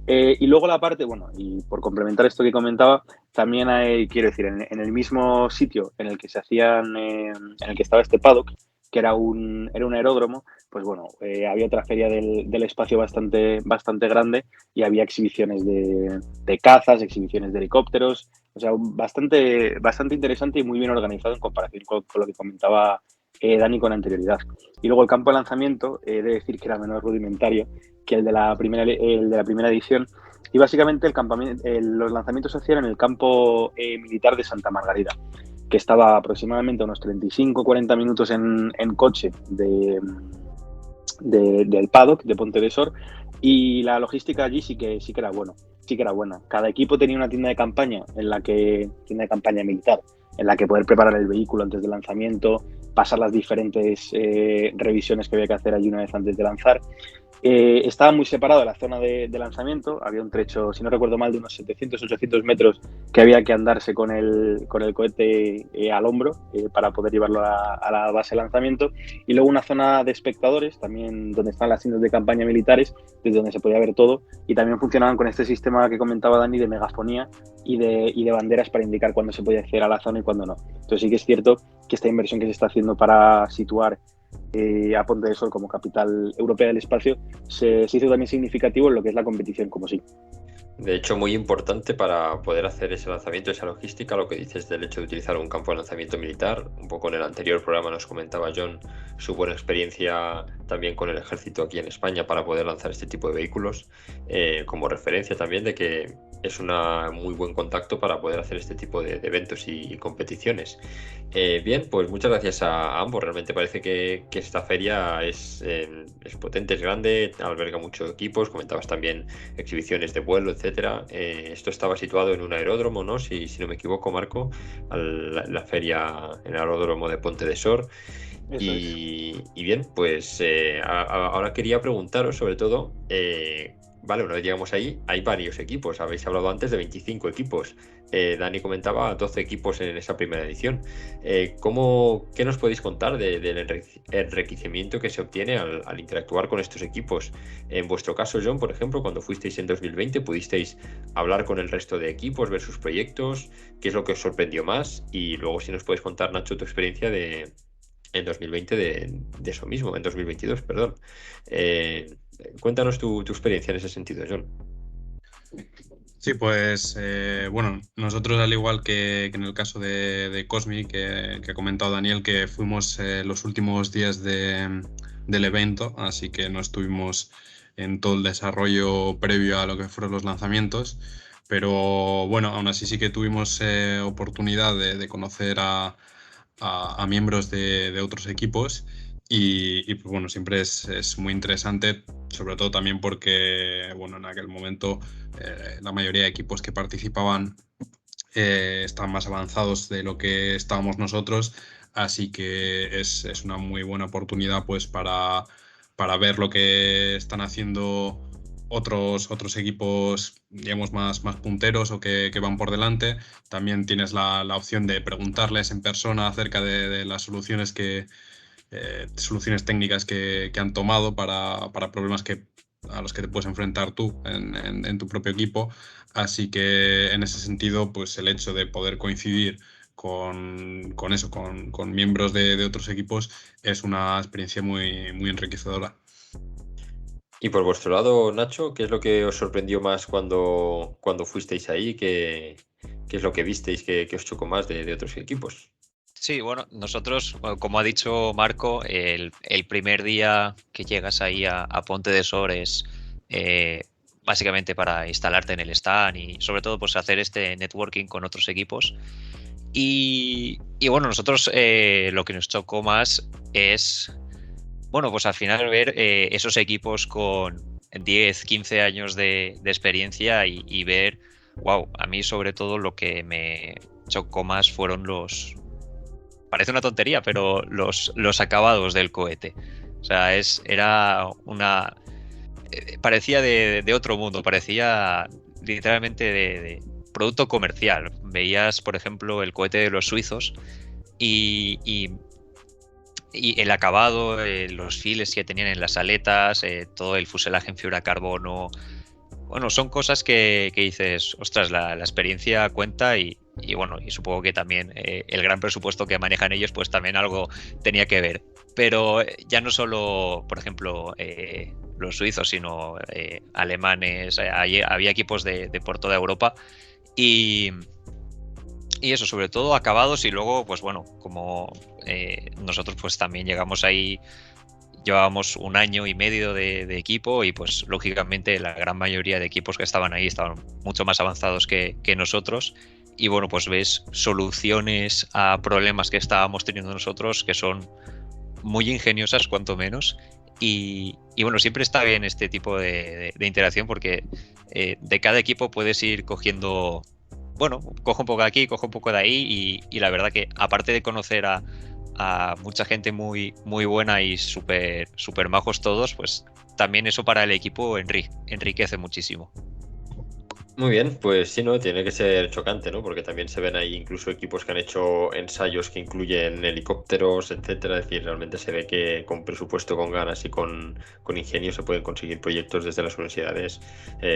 Speaker 4: Y luego la parte, bueno, y por complementar esto que comentaba, también hay, quiero decir, en el mismo sitio en el que se hacían, en el que estaba este paddock, que era un aeródromo, pues bueno, había otra feria del espacio bastante grande y había exhibiciones de cazas, exhibiciones de helicópteros, o sea, bastante interesante y muy bien organizado en comparación con lo que comentaba Dani con anterioridad. Y luego el campo de lanzamiento, he de decir que era menos rudimentario que el de la primera edición, y básicamente los lanzamientos se hacían en el campo militar de Santa Margarida, que estaba aproximadamente a unos 35-40 minutos en coche del paddock de Ponte de Sor, y la logística allí sí que era buena. Cada equipo tenía una tienda de campaña militar, en la que poder preparar el vehículo antes del lanzamiento, pasar las diferentes revisiones que había que hacer allí una vez antes de lanzar. Estaba muy separado de la zona de lanzamiento, había un trecho, si no recuerdo mal, de unos 700-800 metros que había que andarse con el cohete al hombro para poder llevarlo a la base de lanzamiento, y luego una zona de espectadores, también donde están las tiendas de campaña militares, desde donde se podía ver todo, y también funcionaban con este sistema que comentaba Dani de megafonía y de banderas para indicar cuándo se podía acceder a la zona y cuándo no. Entonces sí que es cierto que esta inversión que se está haciendo para situar a Ponte de Sor como capital europea del espacio se hizo también significativo en lo que es la competición como sí.
Speaker 2: De hecho, muy importante para poder hacer ese lanzamiento, esa logística, lo que dices del hecho de utilizar un campo de lanzamiento militar. Un poco en el anterior programa nos comentaba John su buena experiencia también con el ejército aquí en España para poder lanzar este tipo de vehículos, como referencia también de que es un muy buen contacto para poder hacer este tipo de eventos y competiciones. Bien, pues muchas gracias a ambos. Realmente parece que esta feria es potente, es grande, alberga muchos equipos. Comentabas también exhibiciones de vuelo, etcétera. Esto estaba situado en un aeródromo, ¿no? Si no me equivoco, Marco, la feria en el aeródromo de Ponte de Sor. Y bien, pues ahora quería preguntaros sobre todo, vale, una vez llegamos ahí, hay varios equipos, habéis hablado antes de 25 equipos, Dani comentaba 12 equipos en esa primera edición. ¿Qué nos podéis contar del enriquecimiento que se obtiene al interactuar con estos equipos? En vuestro caso, John, por ejemplo, cuando fuisteis en 2020, ¿pudisteis hablar con el resto de equipos, ver sus proyectos? ¿Qué es lo que os sorprendió más? Y luego si nos puedes contar, Nacho, tu experiencia en 2020 de eso mismo, en 2022, perdón. Cuéntanos tu experiencia en ese sentido, John.
Speaker 3: Sí, pues bueno, nosotros al igual que en el caso de Cosmic, que ha comentado Daniel, que fuimos los últimos días del evento, así que no estuvimos en todo el desarrollo previo a lo que fueron los lanzamientos, pero bueno, aún así sí que tuvimos oportunidad de conocer a miembros de otros equipos y pues bueno, siempre es muy interesante, sobre todo también porque bueno, en aquel momento la mayoría de equipos que participaban estaban más avanzados de lo que estábamos nosotros, así que es una muy buena oportunidad pues para ver lo que están haciendo otros equipos, digamos, más punteros o que van por delante. También tienes la opción de preguntarles en persona acerca de las soluciones soluciones técnicas que han tomado para problemas a los que te puedes enfrentar tú en tu propio equipo. Así que en ese sentido, pues el hecho de poder coincidir con miembros de otros equipos es una experiencia muy, muy enriquecedora.
Speaker 2: Y por vuestro lado, Nacho, ¿qué es lo que os sorprendió más cuando fuisteis ahí? ¿Qué es lo que visteis que os chocó más de otros equipos?
Speaker 5: Sí, bueno, nosotros, como ha dicho Marco, el primer día que llegas ahí a Ponte de Sor es básicamente para instalarte en el stand y sobre todo pues hacer este networking con otros equipos. Y bueno, nosotros lo que nos chocó más es, bueno, pues al final ver esos equipos con 10, 15 años de experiencia y ver, wow, a mí sobre todo lo que me chocó más fueron parece una tontería, pero los acabados del cohete. O sea, parecía de otro mundo, parecía literalmente de producto comercial. Veías, por ejemplo, el cohete de los suizos y el acabado, los files que tenían en las aletas, todo el fuselaje en fibra de carbono. Bueno, son cosas que dices, ostras, la experiencia cuenta y bueno, y supongo que también el gran presupuesto que manejan ellos, pues también algo tenía que ver. Pero ya no solo, por ejemplo, los suizos, sino alemanes, había equipos por toda Europa y eso, sobre todo acabados y luego, pues bueno, como nosotros pues también llegamos ahí. Llevábamos 1 año y medio de equipo y pues lógicamente la gran mayoría de equipos que estaban ahí estaban mucho más avanzados que nosotros y bueno, pues ves soluciones a problemas que estábamos teniendo nosotros que son muy ingeniosas cuanto menos y bueno, siempre está bien este tipo de interacción porque de cada equipo puedes ir cogiendo, bueno, cojo un poco de aquí, cojo un poco de ahí y la verdad que aparte de conocer a mucha gente muy, muy buena y súper majos todos, pues también eso para el equipo enriquece muchísimo.
Speaker 2: Muy bien, pues sí, ¿no? Tiene que ser chocante, ¿no? Porque también se ven ahí incluso equipos que han hecho ensayos que incluyen helicópteros, etcétera. Es decir, realmente se ve que con presupuesto, con ganas y con ingenio se pueden conseguir proyectos desde las universidades,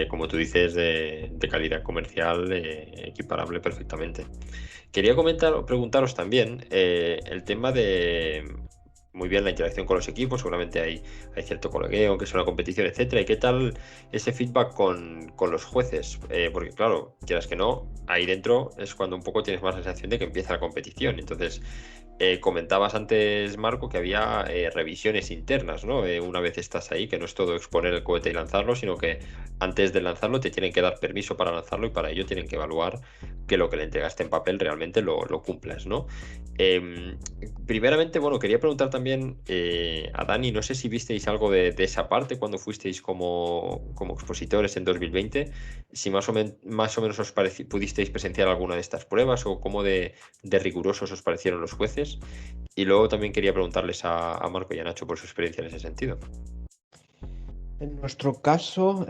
Speaker 2: como tú dices, de calidad comercial, equiparable perfectamente. Quería preguntaros también el tema de, muy bien, la interacción con los equipos, seguramente hay cierto colegueo, aunque es una competición, etcétera. ¿Y qué tal ese feedback con los jueces? Porque claro, quieras que no, ahí dentro es cuando un poco tienes más la sensación de que empieza la competición. Entonces, Comentabas antes, Marco, que había revisiones internas, ¿no? Una vez estás ahí, que no es todo exponer el cohete y lanzarlo, sino que antes de lanzarlo te tienen que dar permiso para lanzarlo y para ello tienen que evaluar que lo que le entregaste en papel realmente lo cumplas, ¿no? Em, Primeramente, bueno, quería preguntar también a Dani, no sé si visteis algo de esa parte cuando fuisteis como expositores en 2020, si más o menos os pudisteis presenciar alguna de estas pruebas o cómo de rigurosos os parecieron los jueces. Y luego también quería preguntarles a Marco y a Nacho por su experiencia en ese sentido.
Speaker 6: En nuestro caso,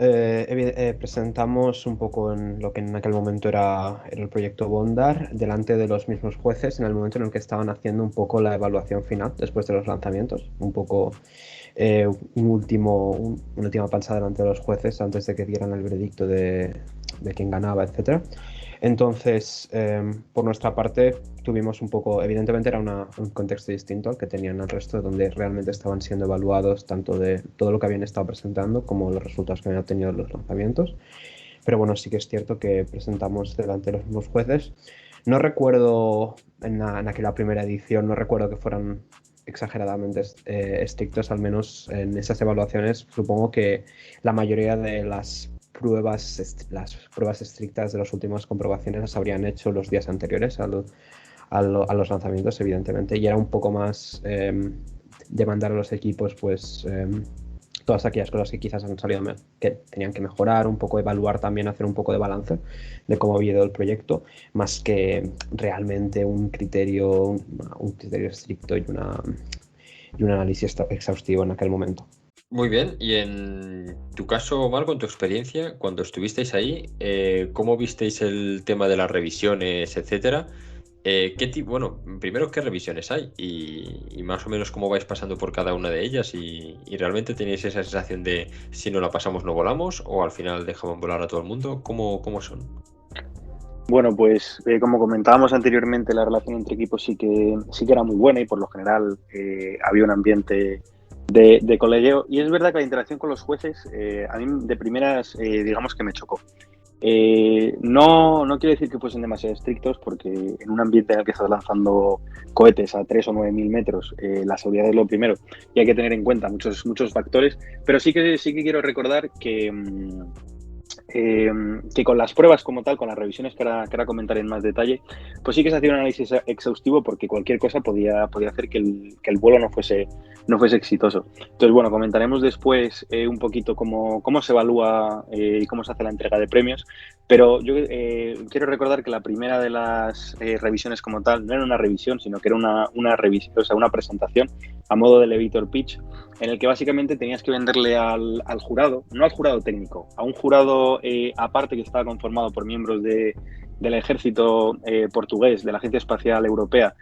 Speaker 6: presentamos un poco en lo que en aquel momento era el proyecto Bondar delante de los mismos jueces en el momento en el que estaban haciendo un poco la evaluación final después de los lanzamientos, un poco una última panza delante de los jueces antes de que dieran el veredicto de quién ganaba, etcétera. Entonces, por nuestra parte, tuvimos un poco, evidentemente era un contexto distinto al que tenían el resto, donde realmente estaban siendo evaluados tanto de todo lo que habían estado presentando como los resultados que habían tenido los lanzamientos. Pero bueno, sí que es cierto que presentamos delante de los mismos jueces. No recuerdo, en aquella primera edición, no recuerdo que fueran exageradamente estrictos, al menos en esas evaluaciones. Supongo que la mayoría de las pruebas estrictas de las últimas comprobaciones las habrían hecho los días anteriores a los lanzamientos, evidentemente, y era un poco más demandar a los equipos pues todas aquellas cosas que quizás han salido que tenían que mejorar, un poco evaluar también, hacer un poco de balance de cómo había ido el proyecto, más que realmente un criterio estricto y un análisis exhaustivo en aquel momento.
Speaker 2: Muy bien, y en tu caso, Marco, en tu experiencia, cuando estuvisteis ahí, ¿cómo visteis el tema de las revisiones, etcétera? Bueno, primero, ¿qué revisiones hay? Y más o menos cómo vais pasando por cada una de ellas y realmente tenéis esa sensación de si no la pasamos no volamos o al final dejamos volar a todo el mundo. ¿Cómo son?
Speaker 4: Bueno, pues como comentábamos anteriormente, la relación entre equipos sí que era muy buena y por lo general había un ambiente de colegueo. Y es verdad que la interacción con los jueces a mí de primeras digamos que me chocó. No quiero decir que fuesen demasiado estrictos porque en un ambiente en el que estás lanzando cohetes a 3 o 9 mil metros, la seguridad es lo primero y hay que tener en cuenta muchos factores, pero sí que quiero recordar que con las pruebas como tal, con las revisiones que ahora comentaré en más detalle, pues sí que se hacía un análisis exhaustivo porque cualquier cosa podía hacer que el vuelo no fuese exitoso. Entonces, bueno, comentaremos después un poquito cómo se evalúa y cómo se hace la entrega de premios, pero yo quiero recordar que la primera de las revisiones como tal no era una revisión, sino que era una revisión, o sea, una presentación a modo de elevator pitch, en el que básicamente tenías que venderle al jurado, no al jurado técnico, a un jurado aparte que estaba conformado por miembros del ejército portugués, de la Agencia Espacial Europea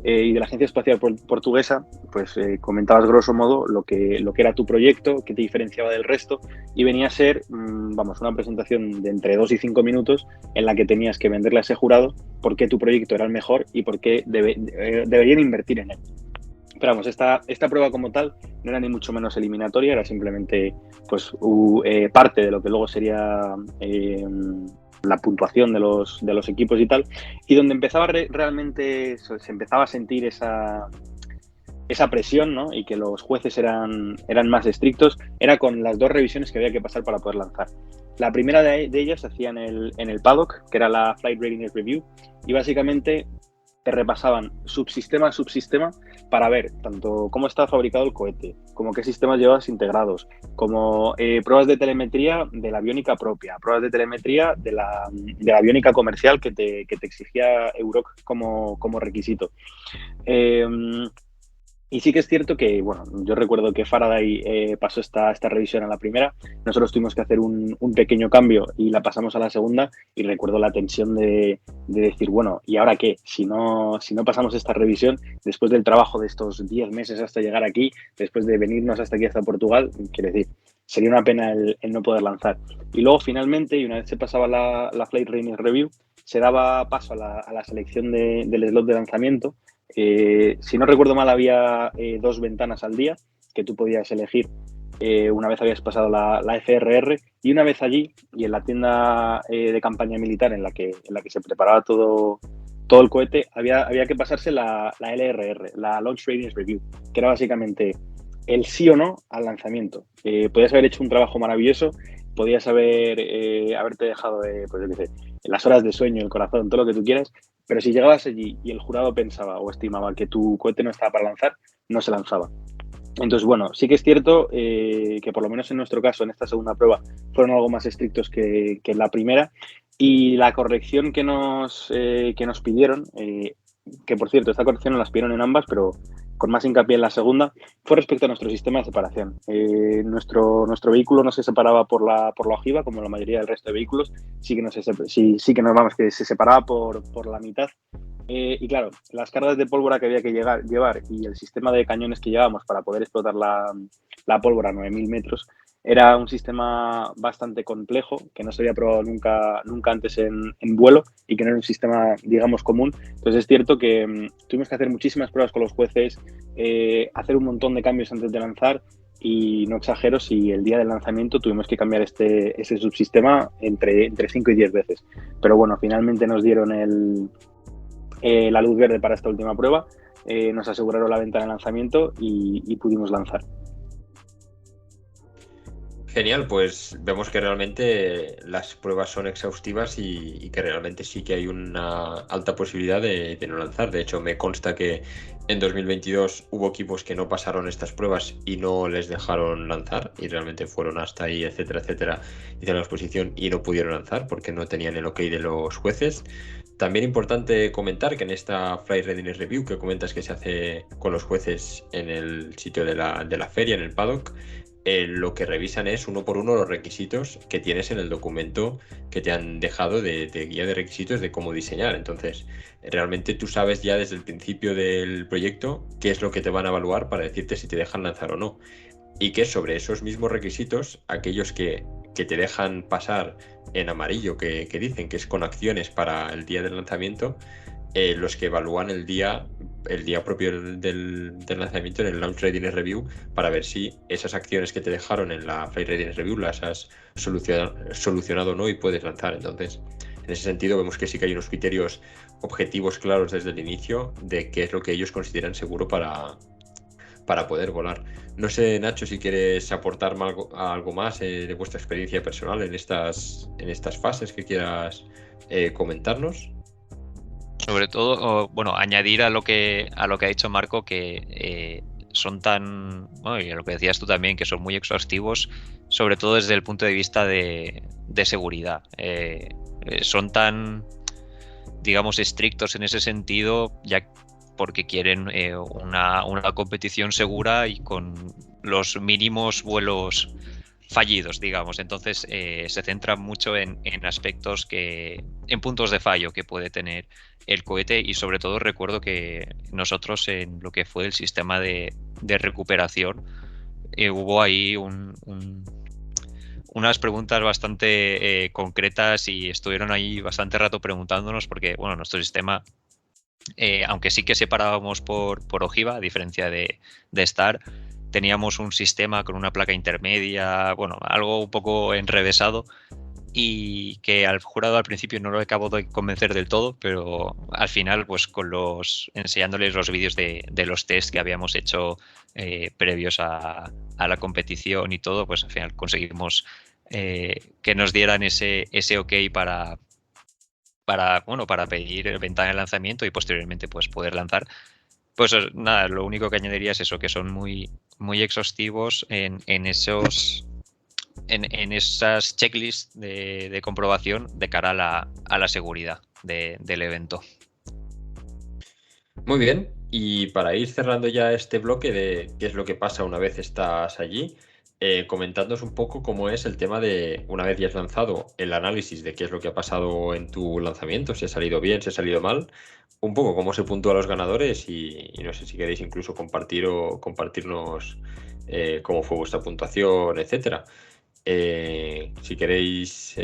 Speaker 4: y de la Agencia Espacial Portuguesa, pues comentabas grosso modo lo que era tu proyecto, qué te diferenciaba del resto, y venía a ser, una presentación de entre 2 y 5 minutos en la que tenías que venderle a ese jurado por qué tu proyecto era el mejor y por qué deberían invertir en él. Pero vamos, esta prueba como tal no era ni mucho menos eliminatoria, era simplemente pues parte de lo que luego sería la puntuación de los equipos y tal, y donde empezaba realmente, se empezaba a sentir esa presión, ¿no? Y que los jueces eran más estrictos, era con las 2 revisiones que había que pasar para poder lanzar. La primera de ellas se hacía en el paddock, que era la Flight Readiness Review, y básicamente te repasaban subsistema a subsistema para ver tanto cómo estaba fabricado el cohete, como qué sistemas llevabas integrados, como pruebas de telemetría de la aviónica propia, pruebas de telemetría de la aviónica comercial que te exigía Euroc como requisito. Y sí que es cierto que, bueno, yo recuerdo que Faraday pasó esta revisión a la primera, nosotros tuvimos que hacer un pequeño cambio y la pasamos a la segunda, y recuerdo la tensión de decir, bueno, ¿y ahora qué? Si no pasamos esta revisión, después del trabajo de estos 10 meses hasta llegar aquí, después de venirnos hasta aquí, hasta Portugal, quiero decir, sería una pena el no poder lanzar. Y luego finalmente, y una vez se pasaba la Flight Readiness Review, se daba paso a la selección del slot de lanzamiento. Si no recuerdo mal, había 2 ventanas al día que tú podías elegir una vez habías pasado la FRR, y una vez allí y en la tienda de campaña militar en la que se preparaba todo todo el cohete había que pasarse la LRR, la Launch Readiness Review, que era básicamente el sí o no al lanzamiento. Podías haber hecho un trabajo maravilloso, podías haberte dejado, pues yo qué sé, las horas de sueño, el corazón, todo lo que tú quieras, pero si llegabas allí y el jurado pensaba o estimaba que tu cohete no estaba para lanzar, no se lanzaba. Entonces, bueno, sí que es cierto que por lo menos en nuestro caso, en esta segunda prueba, fueron algo más estrictos que en la primera. Y la corrección que nos pidieron, que por cierto, esta corrección nos las pidieron en ambas, pero con más hincapié en la segunda, fue respecto a nuestro sistema de separación. Nuestro vehículo no se separaba por la ojiva, como la mayoría del resto de vehículos, sí que se separaba por la mitad. Y claro, las cargas de pólvora que había que llevar y el sistema de cañones que llevábamos para poder explotar la pólvora a 9.000 metros era un sistema bastante complejo que no se había probado nunca antes en vuelo y que no era un sistema, digamos, común. Entonces es cierto que tuvimos que hacer muchísimas pruebas con los jueces, hacer un montón de cambios antes de lanzar y no exagero si el día del lanzamiento tuvimos que cambiar ese subsistema entre 5 y 10 veces. Pero bueno, finalmente nos dieron la luz verde para esta última prueba, nos aseguraron la ventana de lanzamiento y pudimos lanzar.
Speaker 2: Genial, pues vemos que realmente las pruebas son exhaustivas y que realmente sí que hay una alta posibilidad de no lanzar. De hecho, me consta que en 2022 hubo equipos que no pasaron estas pruebas y no les dejaron lanzar y realmente fueron hasta ahí, etcétera, etcétera, hicieron la exposición y no pudieron lanzar porque no tenían el ok de los jueces. También importante comentar que en esta Flight Readiness Review que comentas que se hace con los jueces en el sitio de la feria, en el paddock, lo que revisan es uno por uno los requisitos que tienes en el documento que te han dejado de guía de requisitos de cómo diseñar. Entonces, realmente tú sabes ya desde el principio del proyecto qué es lo que te van a evaluar para decirte si te dejan lanzar o no. Y que sobre esos mismos requisitos, aquellos que te dejan pasar en amarillo, que dicen que es con acciones para el día del lanzamiento, los que evalúan el día propio del lanzamiento en el Launch Readiness Review para ver si esas acciones que te dejaron en la Flight Readiness Review las has solucionado o no y puedes lanzar. Entonces, en ese sentido vemos que sí que hay unos criterios objetivos claros desde el inicio de qué es lo que ellos consideran seguro para poder volar. No sé, Nacho, si quieres aportar algo más de vuestra experiencia personal en estas fases que quieras comentarnos.
Speaker 5: Sobre todo, bueno, añadir a lo que ha dicho Marco, que son tan, bueno, y a lo que decías tú también, que son muy exhaustivos, sobre todo desde el punto de vista de seguridad. Son tan, digamos, estrictos en ese sentido, ya porque quieren una competición segura y con los mínimos vuelos fallidos, digamos. Entonces se centran mucho en aspectos en puntos de fallo que puede tener el cohete, y sobre todo recuerdo que nosotros en lo que fue el sistema de recuperación hubo ahí unas preguntas bastante concretas y estuvieron ahí bastante rato preguntándonos porque, bueno, nuestro sistema, aunque sí que separábamos por ojiva, a diferencia de Star, teníamos un sistema con una placa intermedia, bueno, algo un poco enrevesado, y que al jurado al principio no lo acabo de convencer del todo, pero al final, pues enseñándoles los vídeos de los test que habíamos hecho previos a la competición y todo, pues al final conseguimos que nos dieran ese ok para pedir ventana de lanzamiento y posteriormente pues poder lanzar. Pues nada, lo único que añadiría es eso, que son muy, muy exhaustivos en esas checklists de comprobación de cara a la seguridad del evento.
Speaker 2: Muy bien, y para ir cerrando ya este bloque de qué es lo que pasa una vez estás allí, comentándonos un poco cómo es el tema de, una vez ya has lanzado, el análisis de qué es lo que ha pasado en tu lanzamiento, si ha salido bien, si ha salido mal, un poco cómo se puntúa a los ganadores y no sé si queréis incluso compartirnos cómo fue vuestra puntuación, etcétera. Si queréis,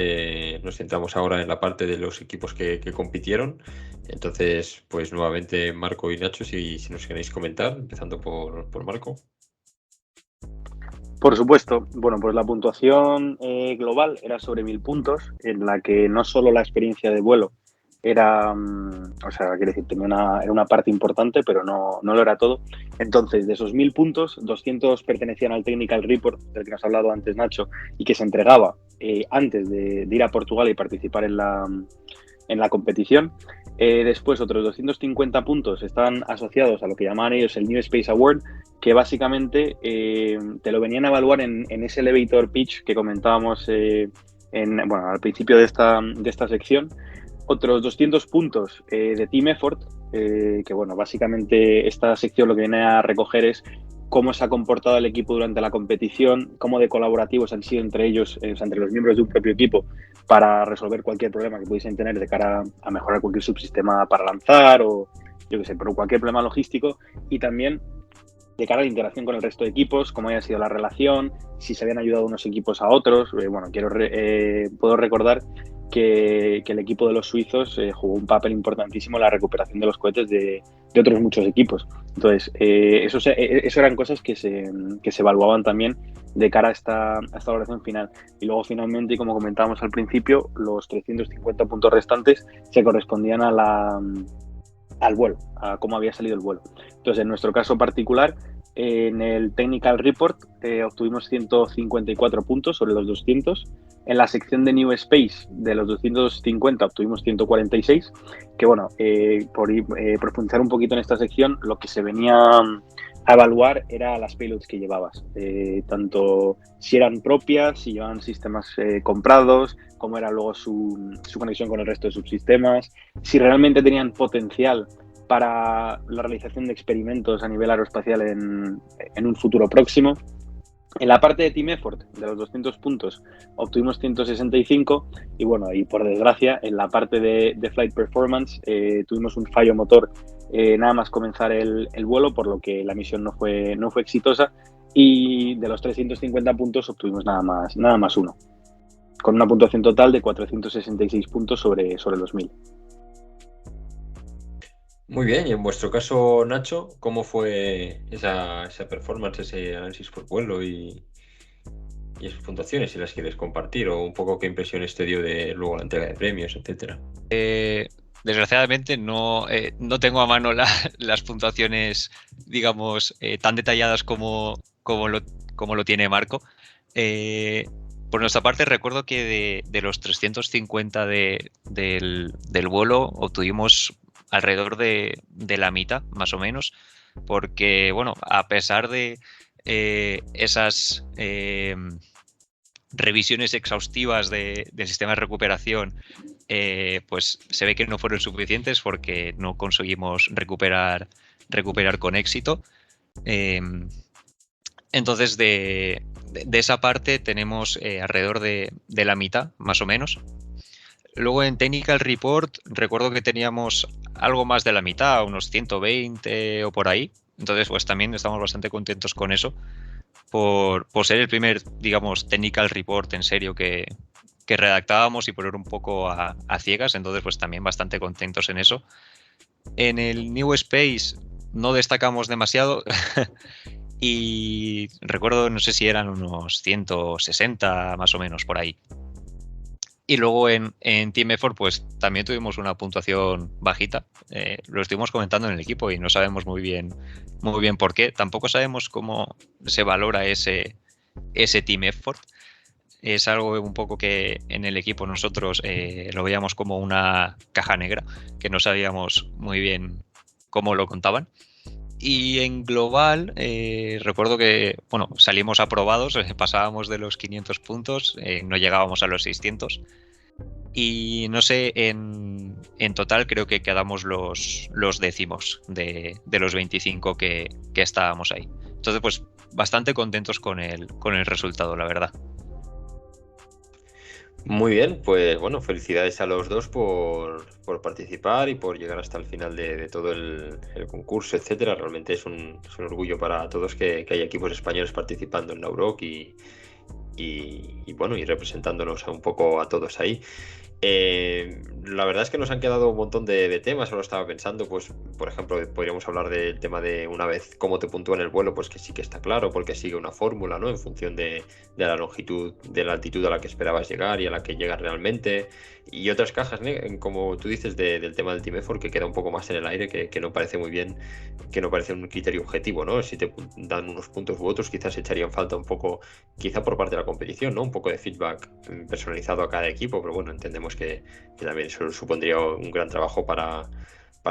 Speaker 2: nos centramos ahora en la parte de los equipos que compitieron. Entonces, pues nuevamente Marco y Nacho, si nos queréis comentar, empezando por Marco.
Speaker 4: Por supuesto. Bueno, pues la puntuación global era sobre 1.000 puntos, en la que no solo la experiencia de vuelo era O sea, quiero decir, era una parte importante, pero no lo era todo. Entonces, de esos 1.000 puntos, 200 pertenecían al Technical Report, del que nos ha hablado antes Nacho, y que se entregaba antes de ir a Portugal y participar en la competición. Después, otros 250 puntos están asociados a lo que llamaban ellos el New Space Award, que básicamente te lo venían a evaluar en ese elevator pitch que comentábamos al principio de esta sección. Otros 200 puntos de Team Effort, que bueno, básicamente esta sección lo que viene a recoger es cómo se ha comportado el equipo durante la competición, cómo de colaborativos han sido entre ellos, entre los miembros de un propio equipo, para resolver cualquier problema que pudiesen tener de cara a mejorar cualquier subsistema para lanzar o, yo qué sé, pero cualquier problema logístico, y también de cara a la integración con el resto de equipos, cómo haya sido la relación, si se habían ayudado unos equipos a otros. Puedo recordar que el equipo de los suizos jugó un papel importantísimo en la recuperación de los cohetes de otros muchos equipos. Entonces, eso eran cosas que se evaluaban también de cara a esta valoración final. Y luego, finalmente, y como comentábamos al principio, los 350 puntos restantes se correspondían al vuelo, a cómo había salido el vuelo. Entonces, en nuestro caso particular, en el Technical Report obtuvimos 154 puntos sobre los 200. En la sección de New Space, de los 250 obtuvimos 146, que bueno, por profundizar un poquito en esta sección, lo que se venía a evaluar era las payloads que llevabas, tanto si eran propias, si llevaban sistemas comprados, cómo era luego su conexión con el resto de subsistemas, si realmente tenían potencial para la realización de experimentos a nivel aeroespacial en un futuro próximo. En la parte de Team Effort, de los 200 puntos, obtuvimos 165 y bueno, y por desgracia, en la parte de Flight Performance tuvimos un fallo motor nada más comenzar el vuelo, por lo que la misión no fue exitosa, y de los 350 puntos obtuvimos nada más uno, con una puntuación total de 466 puntos sobre los 1.000.
Speaker 2: Muy bien, y en vuestro caso, Nacho, ¿cómo fue esa performance, ese análisis por vuelo y esas puntuaciones, si las quieres compartir, o un poco qué impresiones te dio de luego la entrega de premios, etcétera?
Speaker 5: Desgraciadamente no tengo a mano las puntuaciones, digamos, tan detalladas como lo tiene Marco. Por nuestra parte, recuerdo que de los 350 del vuelo obtuvimos alrededor de la mitad, más o menos, porque, bueno, a pesar de esas revisiones exhaustivas del sistema de recuperación, pues se ve que no fueron suficientes porque no conseguimos recuperar con éxito. Entonces, de esa parte tenemos alrededor de la mitad, más o menos. Luego en Technical Report recuerdo que teníamos algo más de la mitad, unos 120 o por ahí. Entonces, pues también estamos bastante contentos con eso, por ser el primer, digamos, Technical Report en serio que redactábamos y poner un poco a ciegas. Entonces, pues también bastante contentos en eso. En el New Space no destacamos demasiado y recuerdo, no sé si eran unos 160 más o menos por ahí. Y luego en Team Effort pues también tuvimos una puntuación bajita. Lo estuvimos comentando en el equipo y no sabemos muy bien por qué. Tampoco sabemos cómo se valora ese Team Effort. Es algo un poco que en el equipo nosotros lo veíamos como una caja negra, que no sabíamos muy bien cómo lo contaban. Y en global, recuerdo que bueno, salimos aprobados, pasábamos de los 500 puntos, no llegábamos a los 600. Y no sé, en total creo que quedamos los décimos de los 25 que estábamos ahí. Entonces, pues bastante contentos con el resultado, la verdad.
Speaker 2: Muy bien, pues bueno, felicidades a los dos por participar y por llegar hasta el final de todo el concurso, etcétera. Realmente es un orgullo para todos que haya equipos españoles participando en la UROC y bueno, y representándonos un poco a todos ahí. La verdad es que nos han quedado un montón de temas, ahora estaba pensando, pues, por ejemplo, podríamos hablar del tema de una vez cómo te puntúan el vuelo, pues que sí que está claro, porque sigue una fórmula, ¿no? En función de la longitud, de la altitud a la que esperabas llegar y a la que llegas realmente. Y otras cajas, ¿no? Como tú dices, del tema del team effort, que queda un poco más en el aire, que no parece muy bien, que no parece un criterio objetivo, ¿no? Si te dan unos puntos u otros, quizás echarían falta un poco, quizá por parte de la competición, ¿no? Un poco de feedback personalizado a cada equipo, pero bueno, entendemos que también eso supondría un gran trabajo para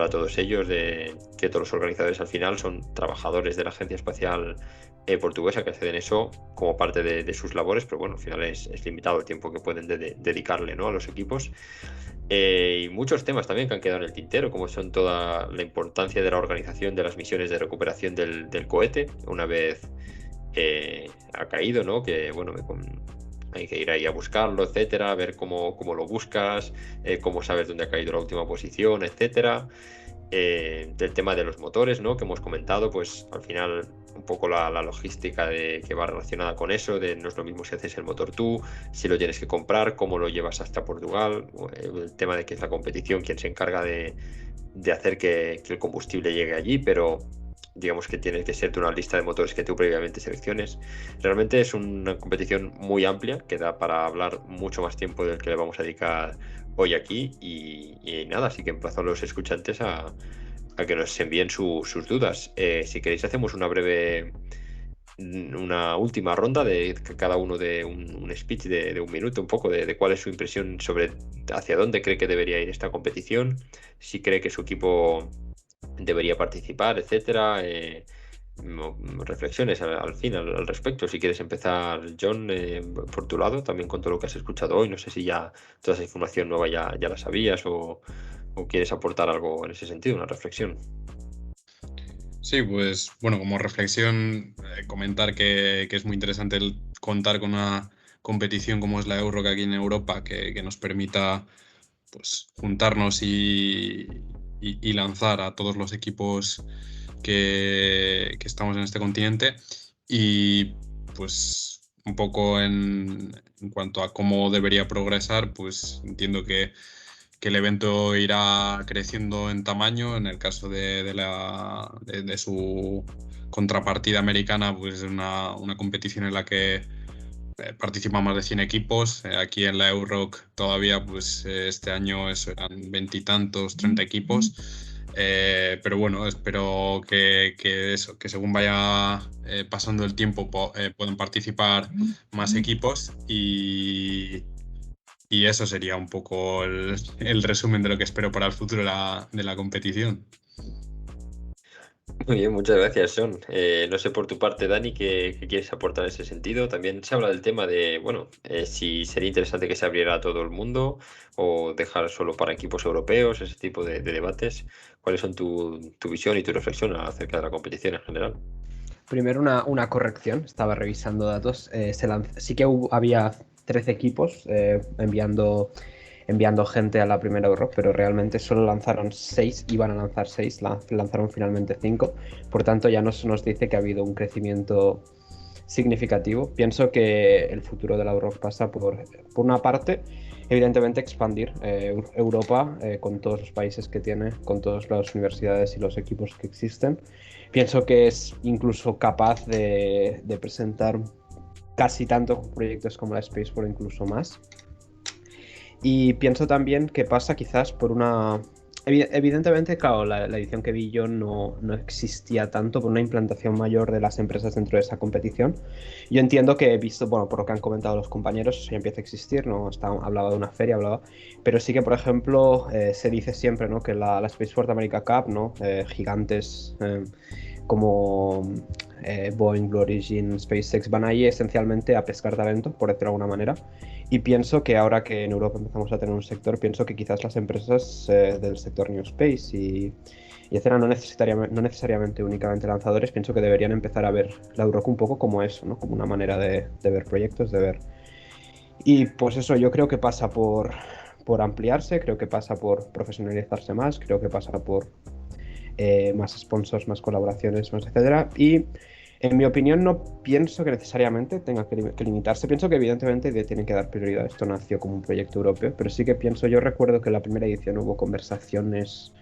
Speaker 2: todos ellos, de que todos los organizadores al final son trabajadores de la Agencia Espacial Portuguesa que hacen eso como parte de sus labores, pero bueno, al final es limitado el tiempo que pueden dedicarle, ¿no? A los equipos. Y muchos temas también que han quedado en el tintero, como son toda la importancia de la organización de las misiones de recuperación del cohete, una vez ha caído, ¿no? Que bueno, hay que ir ahí a buscarlo, etcétera, ver cómo lo buscas, cómo sabes dónde ha caído la última posición, etcétera. Del tema de los motores, ¿no? Que hemos comentado, pues al final un poco la logística que va relacionada con eso, de no es lo mismo si haces el motor tú, si lo tienes que comprar, cómo lo llevas hasta Portugal, el tema de que es la competición quien se encarga de hacer que el combustible llegue allí, pero digamos que tiene que ser una lista de motores que tú previamente selecciones. Realmente es una competición muy amplia que da para hablar mucho más tiempo del que le vamos a dedicar hoy aquí y nada, así que emplazo a los escuchantes a que nos envíen sus dudas. Si queréis hacemos una última ronda de cada uno de un speech de un minuto, un poco de cuál es su impresión sobre hacia dónde cree que debería ir esta competición, si cree que su equipo debería participar, etcétera. Reflexiones al fin al respecto. Si quieres empezar, John, por tu lado, también con todo lo que has escuchado hoy. No sé si ya toda esa información nueva ya la sabías o quieres aportar algo en ese sentido, una reflexión.
Speaker 3: Sí, pues bueno, como reflexión, comentar que es muy interesante el contar con una competición como es la Euro que aquí en Europa, que nos permita pues juntarnos y lanzar a todos los equipos que estamos en este continente. Y pues un poco en cuanto a cómo debería progresar, pues entiendo que el evento irá creciendo en tamaño. En el caso de su contrapartida americana, pues una competición en la que participan más de 100 equipos. Aquí en la Euroc todavía, pues este año eran 20 y tantos, 30 equipos. Pero bueno, espero que según vaya pasando el tiempo puedan participar más equipos y eso sería un poco el resumen de lo que espero para el futuro de la competición.
Speaker 2: Muy bien, muchas gracias, Son. No sé por tu parte, Dani, ¿qué quieres aportar en ese sentido? También se habla del tema de, bueno, si sería interesante que se abriera a todo el mundo o dejar solo para equipos europeos, ese tipo de debates. ¿Cuáles son tu visión y tu reflexión acerca de la competición en general?
Speaker 6: Primero una corrección, estaba revisando datos. Sí que había 13 equipos enviando gente a la primera Euro, pero realmente solo lanzaron 6, iban a lanzar 6, lanzaron finalmente 5. Por tanto, ya nos dice que ha habido un crecimiento significativo. Pienso que el futuro de la Euro pasa por una parte, evidentemente expandir Europa con todos los países que tiene, con todas las universidades y los equipos que existen. Pienso que es incluso capaz de presentar casi tanto proyectos como la Spaceport, incluso más. Y pienso también que pasa quizás por una... Evidentemente, claro, la edición que vi yo no existía tanto por una implantación mayor de las empresas dentro de esa competición. Yo entiendo que he visto, bueno, por lo que han comentado los compañeros, eso ya empieza a existir, ¿no? Hablaba de una feria, pero sí que, por ejemplo, se dice siempre, ¿no? Que la Spaceport America Cup, ¿no? Gigantes como Boeing, Blue Origin, SpaceX van ahí esencialmente a pescar talento, por decirlo de alguna manera. Y pienso que ahora que en Europa empezamos a tener un sector, pienso que quizás las empresas del sector New Space y etcétera, no necesariamente únicamente lanzadores, pienso que deberían empezar a ver la Euroc un poco como eso, ¿no? Como una manera de ver proyectos, de ver. Y pues eso, yo creo que pasa por ampliarse, creo que pasa por profesionalizarse más, creo que pasa por más sponsors, más colaboraciones, más etcétera. Y En mi opinión, no pienso que necesariamente tenga que limitarse. Pienso que evidentemente le tienen que dar prioridad. Esto nació como un proyecto europeo, pero sí que pienso, yo recuerdo que en la primera edición hubo conversaciones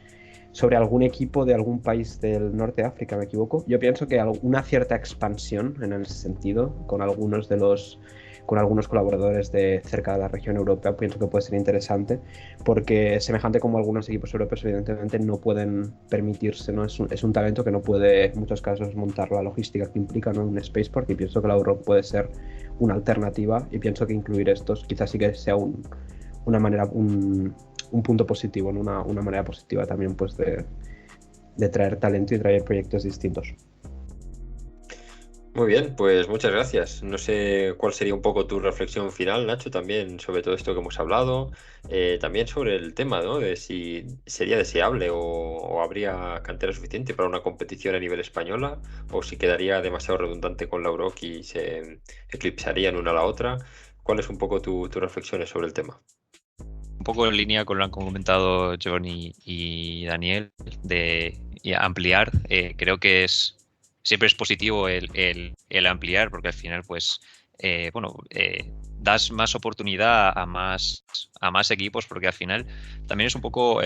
Speaker 6: sobre algún equipo de algún país del norte de África, ¿me equivoco? Yo pienso que una cierta expansión en ese sentido, con algunos colaboradores de cerca de la región europea, pienso que puede ser interesante, porque semejante como algunos equipos europeos, evidentemente no pueden permitirse, ¿no? Es un talento que no puede en muchos casos montar la logística que implica, ¿no?, un spaceport, y pienso que la Europe puede ser una alternativa, y pienso que incluir estos quizás sí que sea una manera, un punto positivo, ¿no? Una manera positiva también pues de traer talento y traer proyectos distintos.
Speaker 2: Muy bien, pues muchas gracias. No sé cuál sería un poco tu reflexión final, Nacho, también sobre todo esto que hemos hablado, también sobre el tema, ¿no?, de si sería deseable o habría cantera suficiente para una competición a nivel española, o si quedaría demasiado redundante con la Euroc y se eclipsarían una a la otra. ¿Cuál es un poco tus reflexiones sobre el tema?
Speaker 5: Un poco en línea con lo que han comentado John y Daniel, de ampliar. Creo que siempre es positivo el ampliar, porque al final, pues, das más oportunidad a más equipos, porque al final también es un poco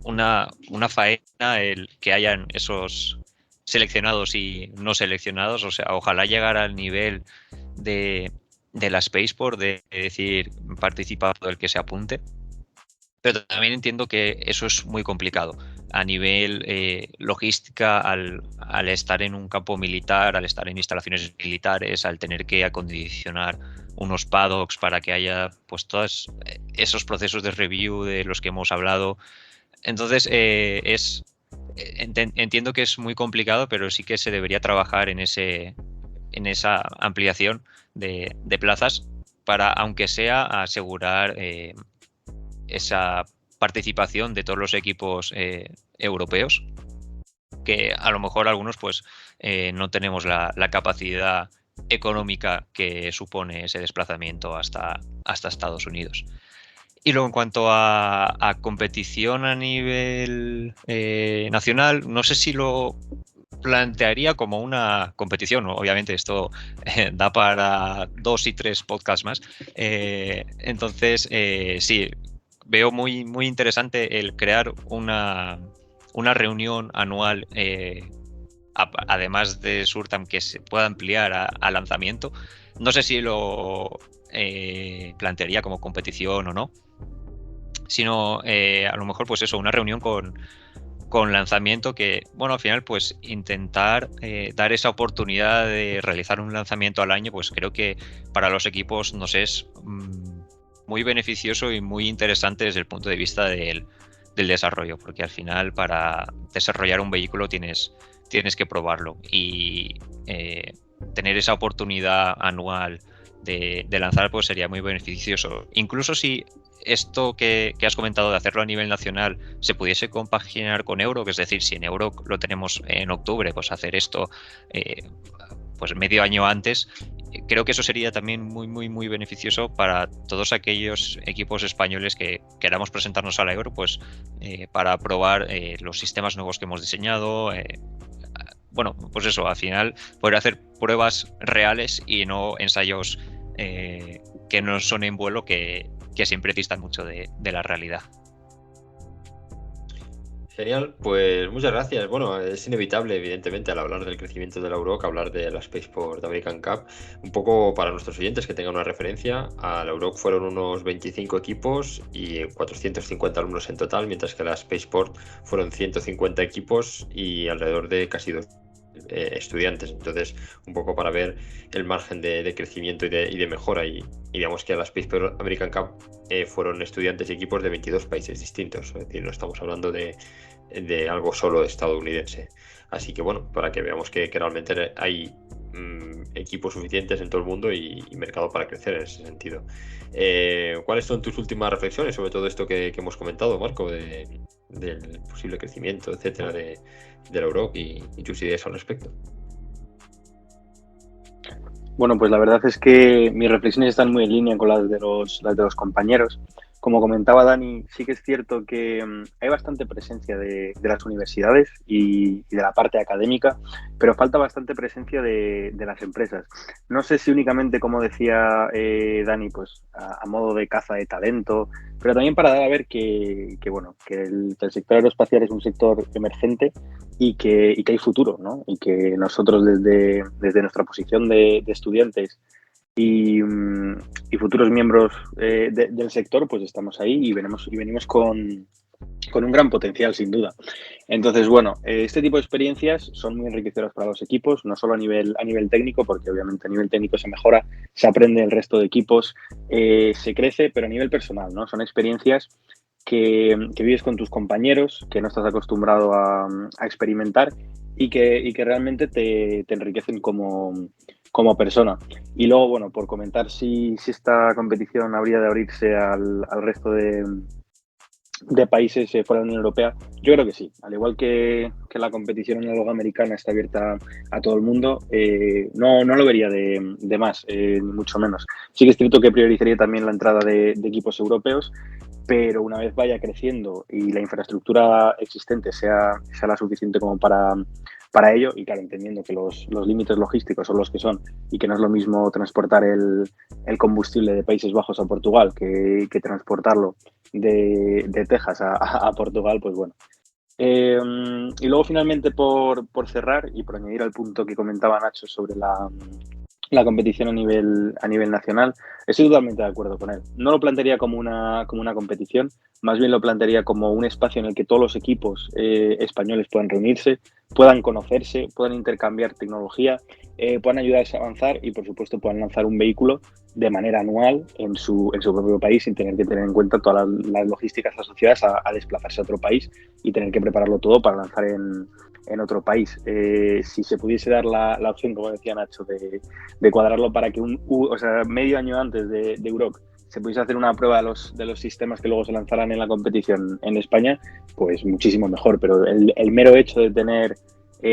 Speaker 5: una faena el que hayan esos seleccionados y no seleccionados. O sea, ojalá llegar al nivel de la Spaceport, de decir, participa todo el que se apunte. Pero también entiendo que eso es muy complicado a nivel logística, al estar en un campo militar, al estar en instalaciones militares, al tener que acondicionar unos paddocks para que haya pues todos esos procesos de review de los que hemos hablado. Entonces entiendo que es muy complicado, pero sí que se debería trabajar en esa ampliación de plazas para, aunque sea, asegurar esa participación de todos los equipos europeos, que a lo mejor algunos pues no tenemos la capacidad económica que supone ese desplazamiento hasta Estados Unidos. Y luego, en cuanto a competición a nivel nacional, no sé si lo plantearía como una competición. Obviamente esto da para 2 y 3 podcasts más. Entonces, sí, veo muy, muy interesante el crear una reunión anual, además de Surtam, que se pueda ampliar a lanzamiento. No sé si lo plantearía como competición o no, sino a lo mejor pues eso, una reunión con lanzamiento que, bueno, al final pues intentar dar esa oportunidad de realizar un lanzamiento al año, pues creo que para los equipos nos es muy beneficioso y muy interesante desde el punto de vista del desarrollo, porque al final para desarrollar un vehículo tienes que probarlo, y tener esa oportunidad anual de lanzar pues sería muy beneficioso. Incluso si esto que has comentado de hacerlo a nivel nacional se pudiese compaginar con Euro, que es decir, si en Euro lo tenemos en octubre, pues hacer esto pues medio año antes, creo que eso sería también muy, muy, muy beneficioso para todos aquellos equipos españoles que queramos presentarnos a la Euro, pues para probar los sistemas nuevos que hemos diseñado. Bueno, pues eso, al final poder hacer pruebas reales y no ensayos que no son en vuelo, que siempre distan mucho de la realidad.
Speaker 2: Genial, pues muchas gracias. Bueno, es inevitable, evidentemente, al hablar del crecimiento de la Euroc, hablar de la Spaceport American Cup. Un poco para nuestros oyentes que tengan una referencia, a la Euroc fueron unos 25 equipos y 450 alumnos en total, mientras que la Spaceport fueron 150 equipos y alrededor de casi 2 estudiantes. Entonces, un poco para ver el margen de crecimiento y de mejora. Y digamos que a la Spaceport American Cup fueron estudiantes y equipos de 22 países distintos. Es decir, no estamos hablando de algo solo estadounidense. Así que bueno, para que veamos que realmente hay equipos suficientes en todo el mundo y mercado para crecer en ese sentido. ¿Cuáles son tus últimas reflexiones sobre todo esto que hemos comentado, Marco, del posible crecimiento, etcétera, de la Euroc y tus ideas al respecto?
Speaker 4: Bueno, pues la verdad es que mis reflexiones están muy en línea con las de los compañeros. como comentaba Dani, sí que es cierto que hay bastante presencia de las universidades y de la parte académica, pero falta bastante presencia de las empresas. No sé si únicamente, como decía Dani, pues a modo de caza de talento, pero también para dar a ver bueno, que el sector aeroespacial es un sector emergente y que hay futuro, ¿no? Y que nosotros desde nuestra posición de estudiantes y futuros miembros del sector, pues estamos ahí y venimos con un gran potencial, sin duda. Entonces, bueno, este tipo de experiencias son muy enriquecedoras para los equipos, no solo a nivel técnico, porque obviamente a nivel técnico se mejora, se aprende el resto de equipos, se crece, pero a nivel personal, ¿no? Son experiencias que vives con tus compañeros, que no estás acostumbrado a experimentar y que realmente te enriquecen como persona. Y luego, bueno, por comentar si esta competición habría de abrirse al resto de países fuera de la Unión Europea, yo creo que sí. Al igual que la competición análoga americana está abierta a todo el mundo, no lo vería de más, ni mucho menos. Sí que es cierto que priorizaría también la entrada de equipos europeos, pero una vez vaya creciendo y la infraestructura existente sea la suficiente como para ello, y claro, entendiendo que los límites logísticos son los que son y que no es lo mismo transportar el combustible de Países Bajos a Portugal que transportarlo de Texas a Portugal, pues bueno. Y luego finalmente por cerrar y por añadir al punto que comentaba Nacho sobre la competición a nivel nacional, estoy totalmente de acuerdo con él. No lo plantearía como una competición, más bien lo plantearía como un espacio en el que todos los equipos españoles puedan reunirse, puedan conocerse, puedan intercambiar tecnología, puedan ayudarse a avanzar y, por supuesto, puedan lanzar un vehículo de manera anual en su propio país sin tener que tener en cuenta todas las logísticas asociadas a desplazarse a otro país y tener que prepararlo todo para lanzar en otro país. Si se pudiese dar la opción, como decía Nacho, de cuadrarlo para que medio año antes de Europe se pudiese hacer una prueba de los sistemas que luego se lanzaran en la competición en España, pues muchísimo mejor. Pero el mero hecho de tener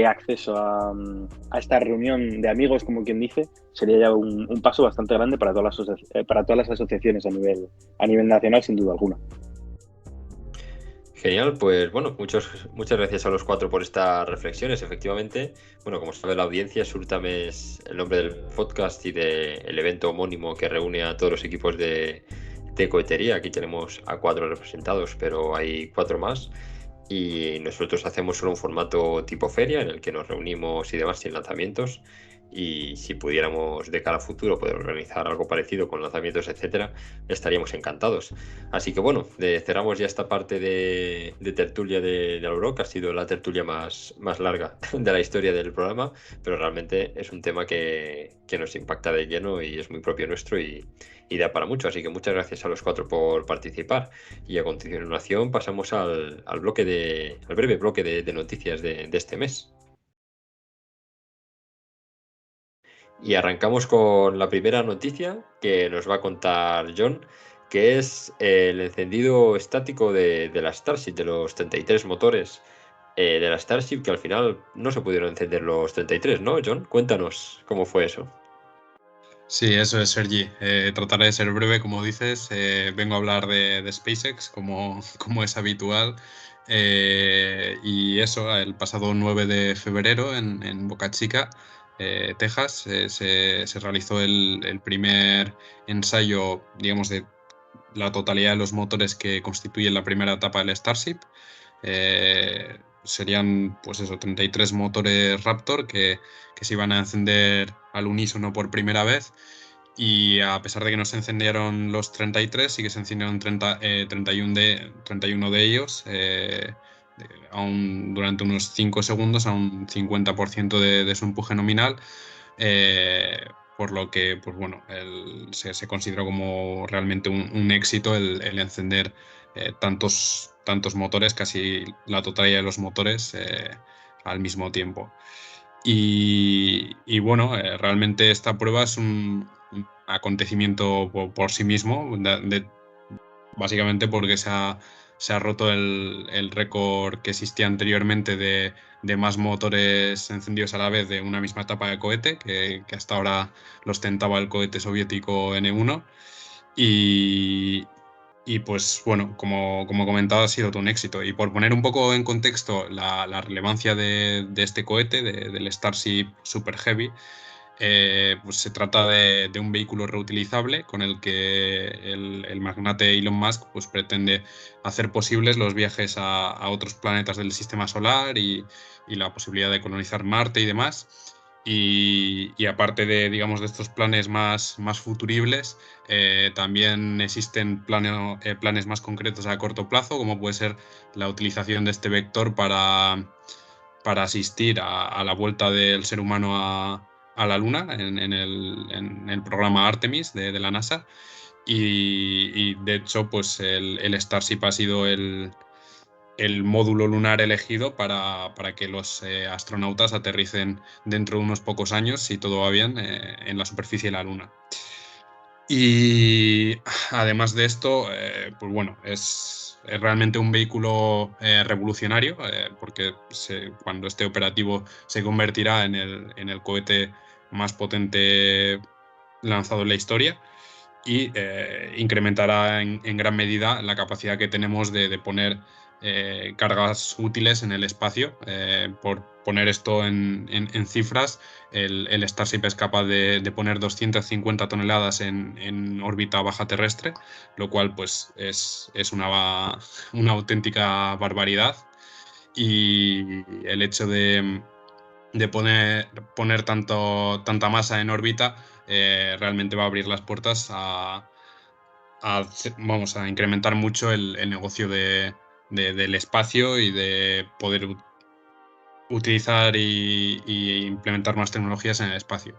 Speaker 4: acceso a esta reunión de amigos, como quien dice, sería ya un paso bastante grande para todas las asociaciones a nivel nacional, sin duda alguna.
Speaker 2: Genial, pues bueno, muchas gracias a los cuatro por estas reflexiones. Efectivamente, bueno, como sabe la audiencia, Surtam es el nombre del podcast y del evento homónimo que reúne a todos los equipos de cohetería. Aquí tenemos a 4 representados, pero hay 4 más. Y nosotros hacemos solo un formato tipo feria en el que nos reunimos y demás sin lanzamientos. Y si pudiéramos de cara a futuro poder organizar algo parecido con lanzamientos, etcétera, estaríamos encantados. Así que bueno, cerramos ya esta parte de tertulia de Aluro, que ha sido la tertulia más larga de la historia del programa, pero realmente es un tema que nos impacta de lleno y es muy propio nuestro y da para mucho. Así que muchas gracias a los 4 por participar. Y a continuación pasamos al breve bloque de noticias de este mes. Y arrancamos con la primera noticia que nos va a contar John, que es el encendido estático de la Starship, de los 33 motores de la Starship, que al final no se pudieron encender los 33, ¿no, John? Cuéntanos cómo fue eso.
Speaker 3: Sí, eso es, Sergi. Trataré de ser breve, como dices. Vengo a hablar de SpaceX, como es habitual. Y eso, el pasado 9 de febrero en Boca Chica, Texas, se realizó el primer ensayo, digamos, de la totalidad de los motores que constituyen la primera etapa del Starship. Serían, pues eso, 33 motores Raptor que se iban a encender al unísono por primera vez. Y a pesar de que no se encendieron los 33, sí que se encendieron 31 de ellos durante unos 5 segundos a un 50% de su empuje nominal. Por lo que, pues bueno, se consideró como realmente un éxito el encender tantos motores, casi la totalidad de los motores al mismo tiempo. Y bueno, realmente esta prueba es un acontecimiento por sí mismo, básicamente porque se ha roto el récord que existía anteriormente de más motores encendidos a la vez de una misma etapa de cohete, que hasta ahora lo ostentaba el cohete soviético N1. Y Y pues bueno, como comentaba, ha sido todo un éxito. Y por poner un poco en contexto la relevancia de este cohete, del Starship Super Heavy, pues se trata de un vehículo reutilizable con el que el magnate Elon Musk pues pretende hacer posibles los viajes a otros planetas del sistema solar y la posibilidad de colonizar Marte y demás. Y aparte de, digamos, de estos planes más futuribles, también existen planes más concretos a corto plazo, como puede ser la utilización de este vector para asistir a la vuelta del ser humano a la Luna en el programa Artemis de la NASA. Y de hecho, pues el Starship ha sido el módulo lunar elegido para que los astronautas aterricen dentro de unos pocos años, si todo va bien, en la superficie de la Luna. Y además de esto, pues bueno, es realmente un vehículo revolucionario, porque cuando esté operativo se convertirá en el cohete más potente lanzado en la historia y incrementará en gran medida la capacidad que tenemos de poner cargas útiles en el espacio. Por poner esto en cifras, el Starship es capaz de poner 250 toneladas en órbita baja terrestre, lo cual pues es una auténtica barbaridad. Y el hecho de poner tanta masa en órbita realmente va a abrir las puertas vamos a incrementar mucho el negocio del espacio y de poder utilizar y implementar más tecnologías en el espacio.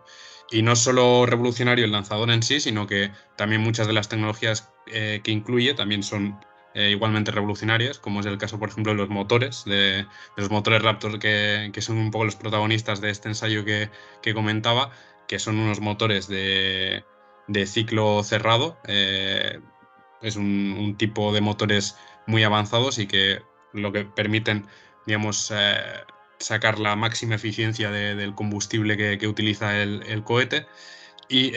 Speaker 3: Y no solo revolucionario el lanzador en sí, sino que también muchas de las tecnologías que incluye también son igualmente revolucionarias, como es el caso, por ejemplo, de los motores, de los motores Raptor, que son un poco los protagonistas de este ensayo que comentaba, que son unos motores de ciclo cerrado. Es un tipo de motores muy avanzados y que lo que permiten, digamos, sacar la máxima eficiencia del combustible que utiliza el cohete y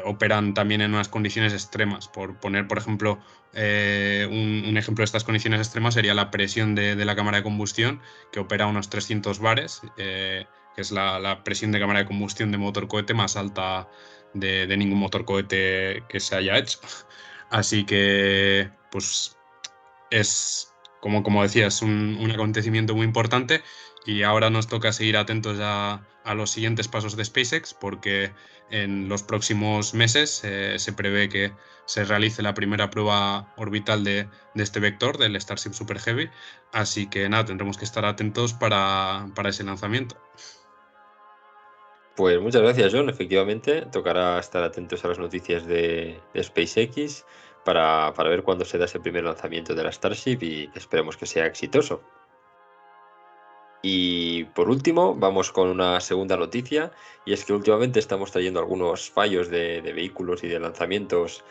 Speaker 3: operan también en unas condiciones extremas. Por poner, por ejemplo, un ejemplo de estas condiciones extremas sería la presión de la cámara de combustión, que opera a unos 300 bares, que es la presión de cámara de combustión de motor cohete más alta de ningún motor cohete que se haya hecho. Así que, pues, es, como decía, es un acontecimiento muy importante y ahora nos toca seguir atentos a los siguientes pasos de SpaceX, porque en los próximos meses se prevé que se realice la primera prueba orbital de este vector, del Starship Super Heavy. Así que nada, tendremos que estar atentos para ese lanzamiento.
Speaker 2: Pues muchas gracias, John. Efectivamente, tocará estar atentos a las noticias de SpaceX para ver cuándo se da ese primer lanzamiento de la Starship y esperemos que sea exitoso. Y por último, vamos con una segunda noticia, y es que últimamente estamos trayendo algunos fallos de vehículos y de lanzamientos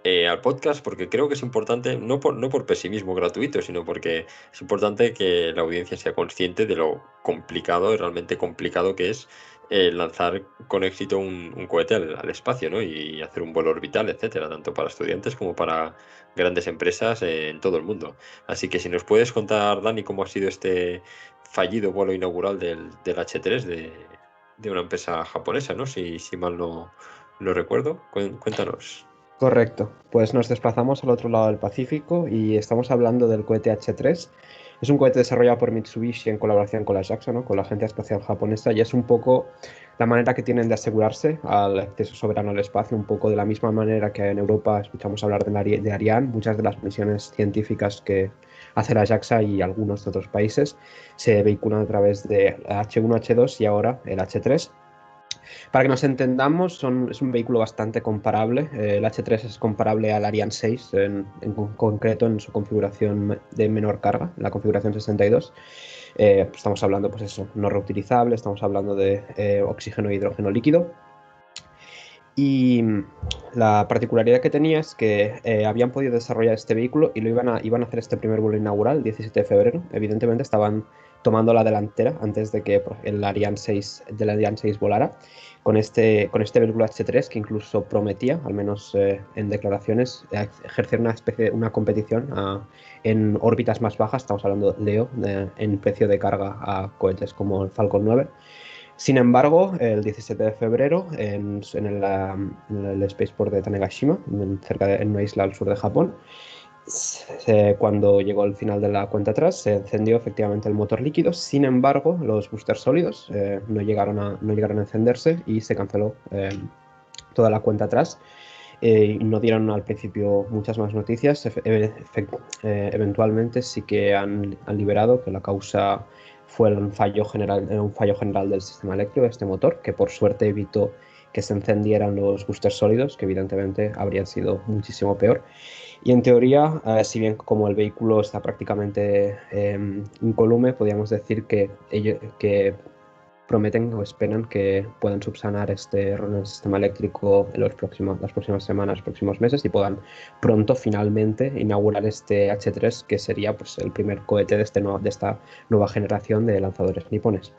Speaker 2: al podcast, porque creo que es importante, no por pesimismo gratuito, sino porque es importante que la audiencia sea consciente de lo complicado y realmente complicado que es lanzar con éxito un cohete al espacio, ¿no? Y hacer un vuelo orbital, etcétera, tanto para estudiantes como para grandes empresas en todo el mundo. Así que si nos puedes contar, Dani, cómo ha sido este fallido vuelo inaugural del H3 de una empresa japonesa, ¿no? Si mal no recuerdo, cuéntanos.
Speaker 6: Correcto, pues nos desplazamos al otro lado del Pacífico y estamos hablando del cohete H3. Es un cohete desarrollado por Mitsubishi en colaboración con la JAXA, ¿no? Con la Agencia Espacial Japonesa, y es un poco la manera que tienen de asegurarse al acceso soberano al espacio, un poco de la misma manera que en Europa escuchamos hablar de Ariane. Muchas de las misiones científicas que hace la JAXA y algunos de otros países se vehiculan a través de H1, H2 y ahora el H3. Para que nos entendamos, es un vehículo bastante comparable. El H3 es comparable al Ariane 6, en concreto en su configuración de menor carga, la configuración 62. Estamos hablando, pues eso, no reutilizable, estamos hablando de oxígeno e hidrógeno líquido. Y la particularidad que tenía es que habían podido desarrollar este vehículo y iban a hacer este primer vuelo inaugural el 17 de febrero. Evidentemente estaban tomando la delantera antes de que el Ariane 6 volara, con este vehículo H3 que incluso prometía, al menos en declaraciones, ejercer una competición en órbitas más bajas. Estamos hablando de LEO, en precio de carga a cohetes como el Falcon 9. Sin embargo, el 17 de febrero, en el Spaceport de Tanegashima, en una isla al sur de Japón, cuando llegó el final de la cuenta atrás, se encendió efectivamente el motor líquido. Sin embargo, los boosters sólidos no llegaron a encenderse y se canceló toda la cuenta atrás. Y no dieron al principio muchas más noticias. Eventualmente sí que han liberado que la causa fue un fallo general del sistema eléctrico de este motor, que por suerte evitó que se encendieran los boosters sólidos, que evidentemente habrían sido muchísimo peor. Y en teoría, si bien como el vehículo está prácticamente incólume, podríamos decir que prometen o esperan que puedan subsanar este error en el sistema eléctrico en las próximas semanas, los próximos meses, y puedan pronto finalmente inaugurar este H3, que sería pues el primer cohete de esta nueva generación de lanzadores nipones.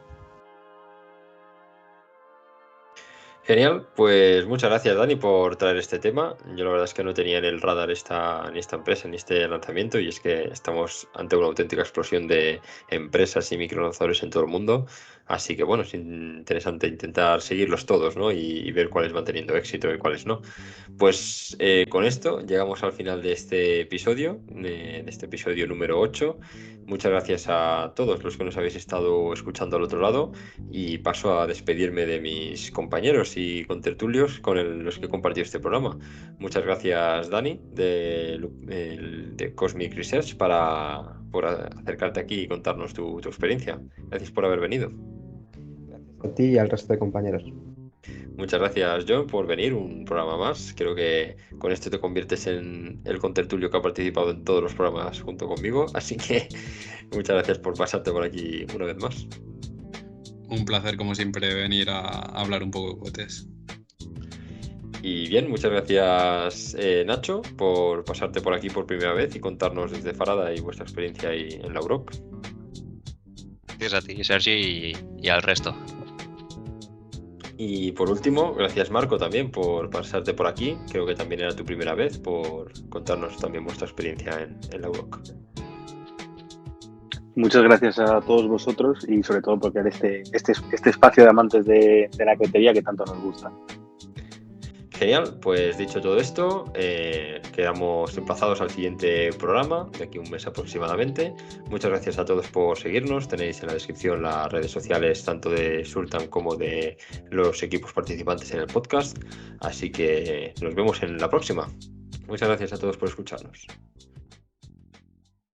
Speaker 2: Genial, pues muchas gracias, Dani, por traer este tema. Yo la verdad es que no tenía en el radar ni esta empresa ni este lanzamiento, y es que estamos ante una auténtica explosión de empresas y microlanzadores en todo el mundo. Así que bueno, es interesante intentar seguirlos todos, ¿no? Y ver cuáles van teniendo éxito y cuáles no. Pues con esto llegamos al final de este episodio número 8. Muchas gracias a todos los que nos habéis estado escuchando al otro lado, y paso a despedirme de mis compañeros y contertulios con los que he compartido este programa. Muchas gracias, Dani, de Cosmic Research, por acercarte aquí y contarnos tu experiencia. Gracias por haber venido.
Speaker 6: Gracias a ti y al resto de compañeros.
Speaker 2: Muchas gracias, John, por venir un programa más. Creo que con esto te conviertes en el contertulio que ha participado en todos los programas junto conmigo, así que muchas gracias por pasarte por aquí una vez más.
Speaker 3: Un placer, como siempre, venir a hablar un poco de cohetes.
Speaker 2: Y bien, muchas gracias, Nacho, por pasarte por aquí por primera vez y contarnos desde Farada y vuestra experiencia ahí en la UROC.
Speaker 5: Gracias a ti, Sergi, y al resto.
Speaker 2: Y por último, gracias, Marco, también por pasarte por aquí. Creo que también era tu primera vez, por contarnos también vuestra experiencia en la UROC.
Speaker 4: Muchas gracias a todos vosotros, y sobre todo por crear este espacio de amantes de la cohetería que tanto nos gusta.
Speaker 2: Genial, pues dicho todo esto, quedamos emplazados al siguiente programa, de aquí un mes aproximadamente. Muchas gracias a todos por seguirnos. Tenéis en la descripción las redes sociales tanto de Sultan como de los equipos participantes en el podcast. Así que nos vemos en la próxima. Muchas gracias a todos por escucharnos.